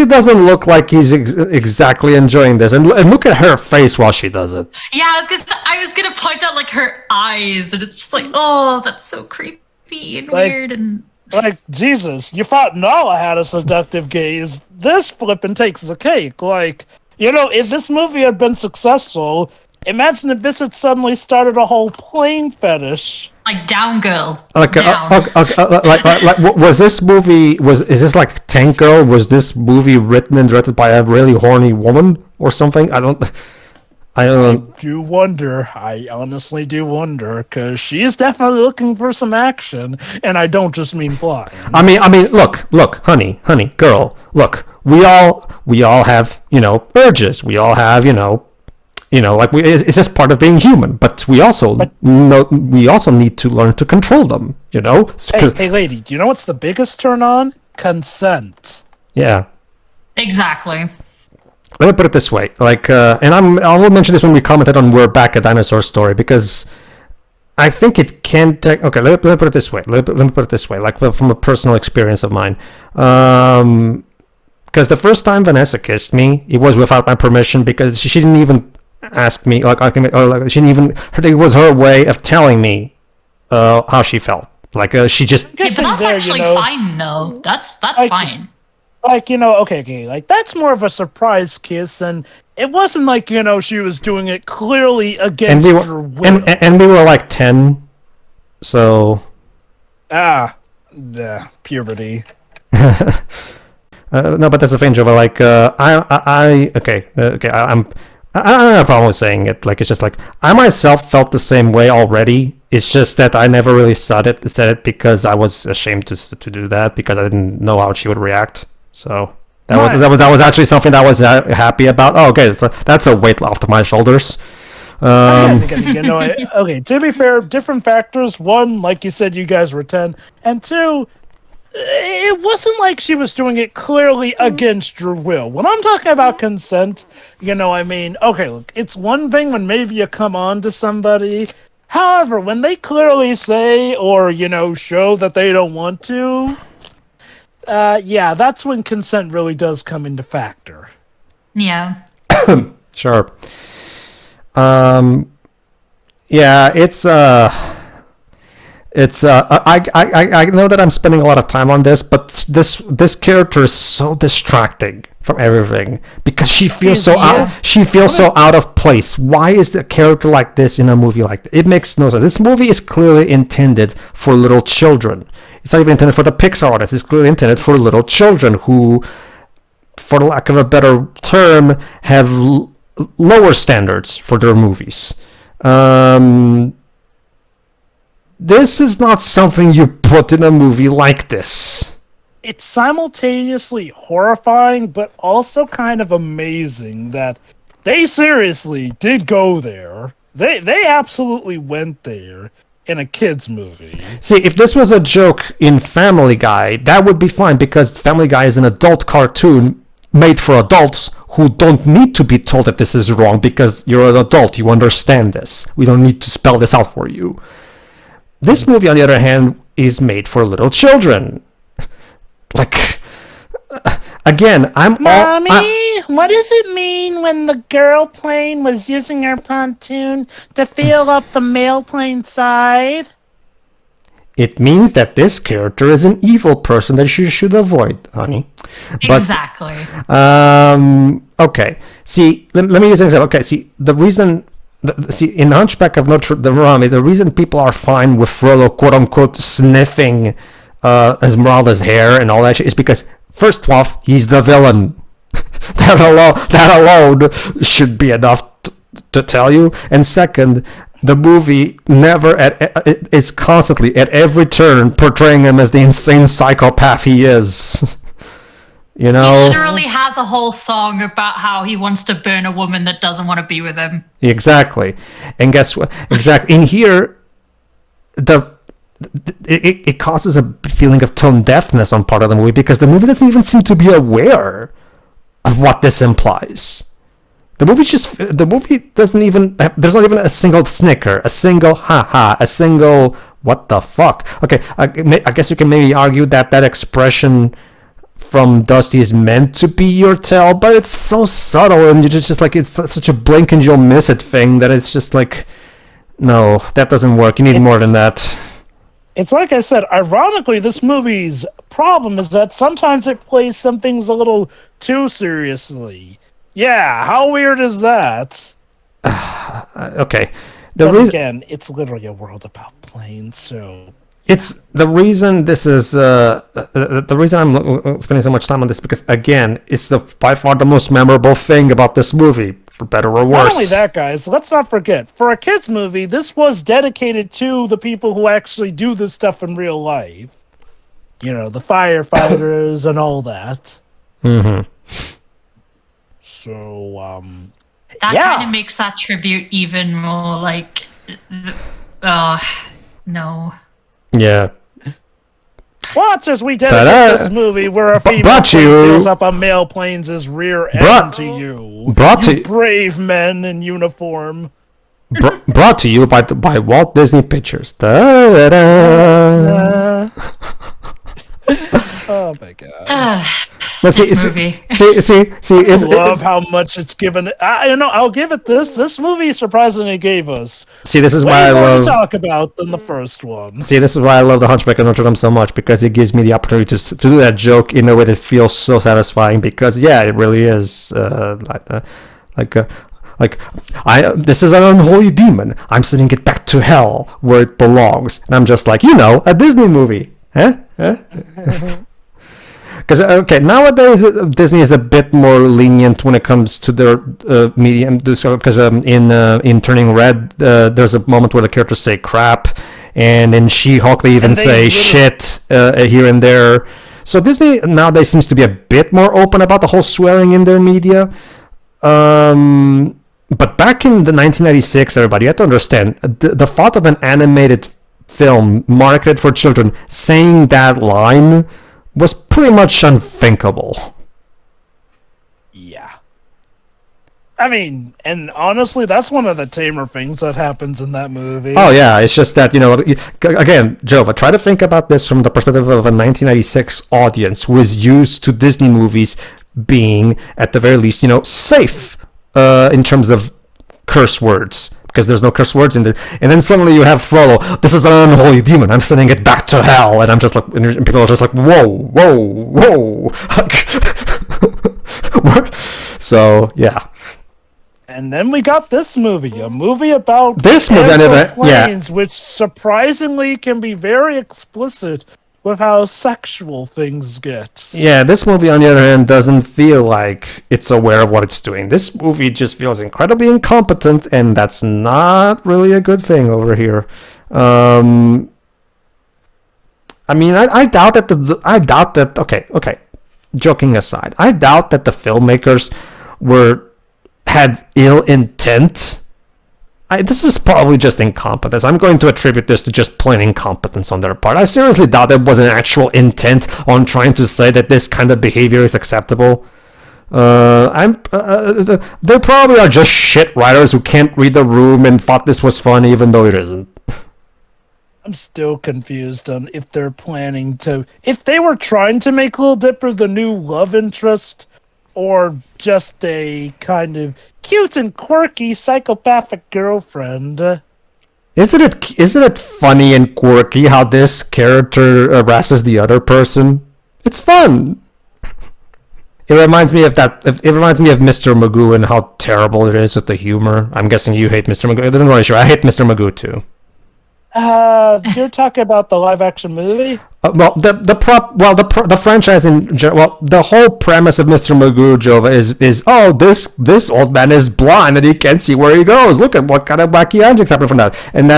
D: doesn't look like he's exactly enjoying this, and look at her face while she does it.
C: Yeah, I was gonna point out like her eyes, and it's just like, oh, that's so creepy and weird and.
A: Like, Jesus, you thought Nala had a seductive gaze. This flippin' takes the cake. Like, you know, if this movie had been successful, imagine if this had suddenly started a whole plane fetish.
C: Like Down Girl.
D: Down. Was this movie is this like Tank Girl? Was this movie written and directed by a really horny woman or something? I do
A: wonder. I honestly do wonder, because she is definitely looking for some action, and I don't just mean flying.
D: I mean, look, honey, girl, look. We all have, you know, urges. We all have, you know, like it's just part of being human. But we also need to learn to control them. You know.
A: Hey, lady, do you know what's the biggest turn on? Consent.
D: Yeah.
C: Exactly.
D: Let me put it this way, like, and I will mention this when we commented on "We're Back: A Dinosaur Story," because I think it can take. Okay, let me put it this way. Let me put it this way, like from a personal experience of mine. Because the first time Vanessa kissed me, it was without my permission, because she didn't even ask me, like she didn't even. It was her way of telling me how she felt. Like she just.
C: Yeah, but that's actually fine, though. That's fine.
A: Like, you know, okay, like, that's more of a surprise kiss, and it wasn't like, you know, she was doing it clearly against her will.
D: And we were like 10, so...
A: puberty.
D: No, but that's the thing, Jova, like, I don't have a problem with saying it, like, it's just like, I myself felt the same way already. It's just that I never really said it because I was ashamed to do that, because I didn't know how she would react. So that was actually something that I was happy about. Oh, okay, so that's a weight off my shoulders.
A: Okay, to be fair, different factors. One, like you said, you guys were 10, and two, it wasn't like she was doing it clearly against your will. When I'm talking about consent, I mean, okay, look, it's one thing when maybe you come on to somebody. However, when they clearly say or, show that they don't want to, yeah, that's when consent really does come into factor.
C: Yeah.
D: Sure. Yeah, I know that I'm spending a lot of time on this, but this character is so distracting from everything because she feels so out of place. Why is the character like this in a movie like this? It makes no sense. This movie is clearly intended for little children. It's not even intended for the Pixar audience. It's clearly intended for little children who, for lack of a better term, have lower standards for their movies. This is not something you put in a movie like this.
A: It's simultaneously horrifying, but also kind of amazing that they seriously did go there. They absolutely went there in a kid's movie.
D: See, if this was a joke in Family Guy, that would be fine because Family Guy is an adult cartoon made for adults who don't need to be told that this is wrong because you're an adult, you understand this. We don't need to spell this out for you. This movie, on the other hand, is made for little children. Like, again,
A: Mommy, what does it mean when the girl plane was using her pontoon to fill up the male plane side?
D: It means that this character is an evil person that you should avoid, honey. But,
C: Exactly.
D: Okay. See, let me use an example. Okay, see, the reason... in Hunchback of Notre Dame, the reason people are fine with Frollo, quote-unquote, sniffing Esmeralda's hair and all that shit is because, first off, he's the villain. that alone should be enough to tell you. And second, the movie never is constantly, at every turn, portraying him as the insane psychopath he is.
C: He literally has a whole song about how he wants to burn a woman that doesn't want to be with him.
D: Exactly. And guess what? Exactly. In here, it causes a feeling of tone deafness on part of the movie because the movie doesn't even seem to be aware of what this implies. The movie doesn't even, there's not even a single snicker, a single ha-ha, a single what the fuck. Okay, I guess you can maybe argue that expression from Dusty is meant to be your tell, but it's so subtle and you're just like, it's such a blink and you'll miss it thing that it's just like, no, that doesn't work. You need more than that.
A: It's like I said, ironically, this movie's problem is that sometimes it plays some things a little too seriously. Yeah, how weird is that?
D: Okay.
A: Again, it's literally a world about planes, so...
D: It's the reason this is the reason I'm spending so much time on this because again, it's by far the most memorable thing about this movie, for better or worse.
A: Not only that, guys, let's not forget, for a kids movie, this was dedicated to the people who actually do this stuff in real life. The firefighters and all that.
D: Mm-hmm.
A: So,
C: that kind of makes that tribute even more like, no.
D: Yeah.
A: Watch as we dedicate this movie where a female plane fills up a male plane's rear end to you. Brave men in uniform.
D: Brought to you by Walt Disney Pictures. Da-da-da.
A: Oh my god.
C: This movie.
A: I love how much it's given. I'll give it this. This movie surprisingly gave us.
D: See, this is why I love
A: to talk about than the first one.
D: See, this is why I love The Hunchback of Notre Dame so much because it gives me the opportunity to do that joke in a way that feels so satisfying. Because it really is this is an unholy demon. I'm sending it back to hell where it belongs, and I'm just like a Disney movie, huh? Because nowadays Disney is a bit more lenient when it comes to their medium. Because in Turning Red, there's a moment where the characters say crap, and in She-Hulk they even say shit here and there. So Disney nowadays seems to be a bit more open about the whole swearing in their media. But back in the 1996, everybody, you have to understand the thought of an animated film marketed for children saying that line was pretty much unthinkable.
A: Yeah. I mean, and honestly, that's one of the tamer things that happens in that movie.
D: Oh yeah, it's just that, again, Jova, try to think about this from the perspective of a 1996 audience who is used to Disney movies being, at the very least, safe in terms of curse words, because there's no curse words in it. And then suddenly you have Frollo, this is an unholy demon, I'm sending it back to hell. And I'm just like, and people are just like, whoa. So, yeah.
A: And then we got this movie, a movie about
D: planes,
A: which surprisingly can be very explicit with how sexual things get.
D: Yeah, this movie, on the other hand, doesn't feel like it's aware of what it's doing. This movie just feels incredibly incompetent, and that's not really a good thing over here. I mean, I doubt that. Okay. Joking aside, I doubt that the filmmakers had ill intent. This is probably just incompetence. I'm going to attribute this to just plain incompetence on their part. I seriously doubt there was an actual intent on trying to say that this kind of behavior is acceptable. They probably are just shit writers who can't read the room and thought this was funny even though it isn't.
A: I'm still confused on if they're planning to... If they were trying to make Little Dipper the new love interest, or just a kind of cute and quirky psychopathic girlfriend.
D: Isn't it funny and quirky how this character harasses the other person? It's fun. It reminds me of Mr. Magoo and how terrible it is with the humor. I'm guessing you hate Mr. Magoo. It doesn't really sure. I hate Mr. Magoo too.
A: You're talking about the live-action movie?
D: The franchise in general. Well, the whole premise of Mr. Magoo, Jova, is this old man is blind and he can't see where he goes. Look at what kind of wacky antics happen from that. And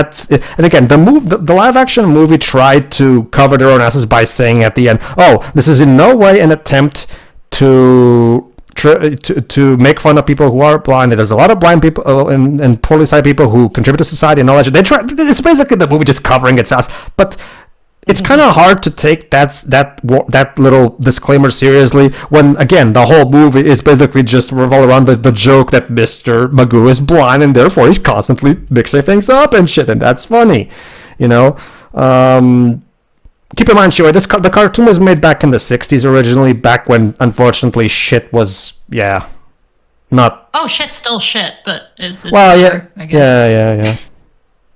D: again, the live-action movie tried to cover their own asses by saying at the end, "Oh, this is in no way an attempt to make fun of people who are blind. There's a lot of blind people and poorly sighted people who contribute to society and all that. It's basically the movie just covering its ass, but it's kind of hard to take that little disclaimer seriously when, again, the whole movie is basically just revolve around the joke that Mr. Magoo is blind and therefore he's constantly mixing things up and shit, and that's funny, Keep in mind, Shiwa, the cartoon was made back in the 60s originally, back when, unfortunately, shit was, not...
C: Oh, shit's still shit, but it's
D: well,
C: better, I guess.
D: Yeah.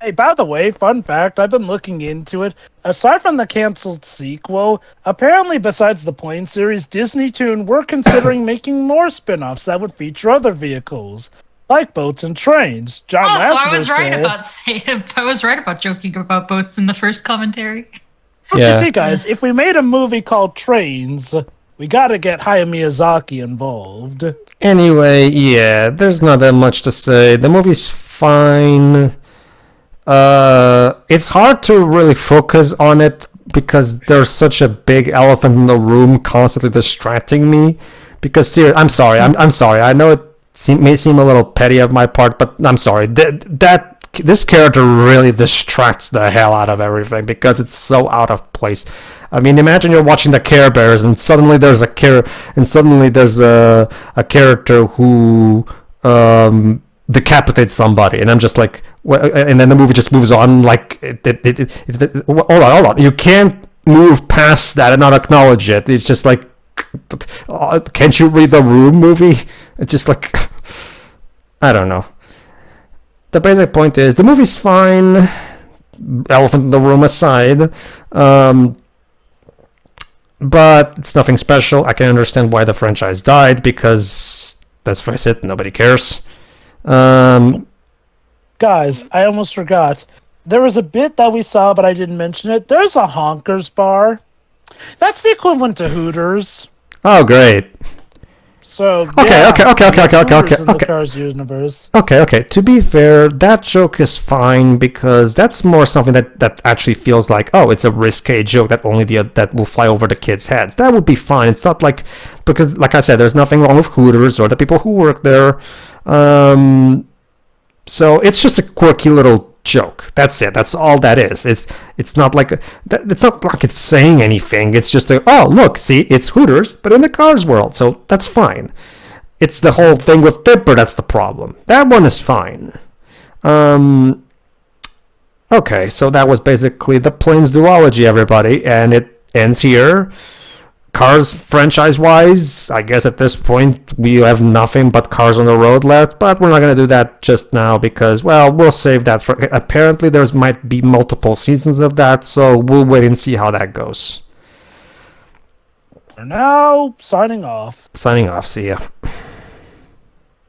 A: Hey, by the way, fun fact, I've been looking into it. Aside from the canceled sequel, apparently besides the plane series, Disney Toon were considering making more spin-offs that would feature other vehicles, like boats and trains. John Lasseter said...
C: I was right about joking about boats in the first commentary.
A: But you see, guys, if we made a movie called Trains, we gotta get Hayao Miyazaki involved.
D: Anyway, there's not that much to say. The movie's fine. It's hard to really focus on it because there's such a big elephant in the room constantly distracting me. Because I'm sorry. I'm sorry. I know it may seem a little petty of my part, but I'm sorry. This character really distracts the hell out of everything because it's so out of place. I mean, imagine you're watching the Care Bears and suddenly there's a character who decapitates somebody, and I'm just like, and then the movie just moves on like hold on. You can't move past that and not acknowledge it. It's just like, can't you read the room, movie? It's just like, I don't know. The basic point is, the movie's fine, elephant in the room aside, but it's nothing special. I can understand why the franchise died, because, let's face it, nobody cares.
A: Guys, I almost forgot. There was a bit that we saw, but I didn't mention it. There's a Honkers bar. That's the equivalent to Hooters.
D: Oh, great.
A: So,
D: okay.
A: In the Cars universe.
D: Okay. To be fair, that joke is fine because that's more something that actually feels like, oh, it's a risque joke that only that will fly over the kids' heads. That would be fine. It's not like, because like I said, there's nothing wrong with Hooters or the people who work there. So it's just a quirky little joke. That's it. That's all that is. It's not like it's not like it's saying anything. It's just oh look, see, it's Hooters, but in the Cars world, so that's fine. It's the whole thing with Dipper that's the problem. That one is fine. Okay, so that was basically the Planes duology, everybody, and it ends here. Cars franchise-wise, I guess at this point we have nothing but Cars on the Road left, but we're not going to do that just now because, well, we'll save that for... Apparently there's might be multiple seasons of that, so we'll wait and see how that goes.
A: For now, signing off.
D: Signing off, see ya.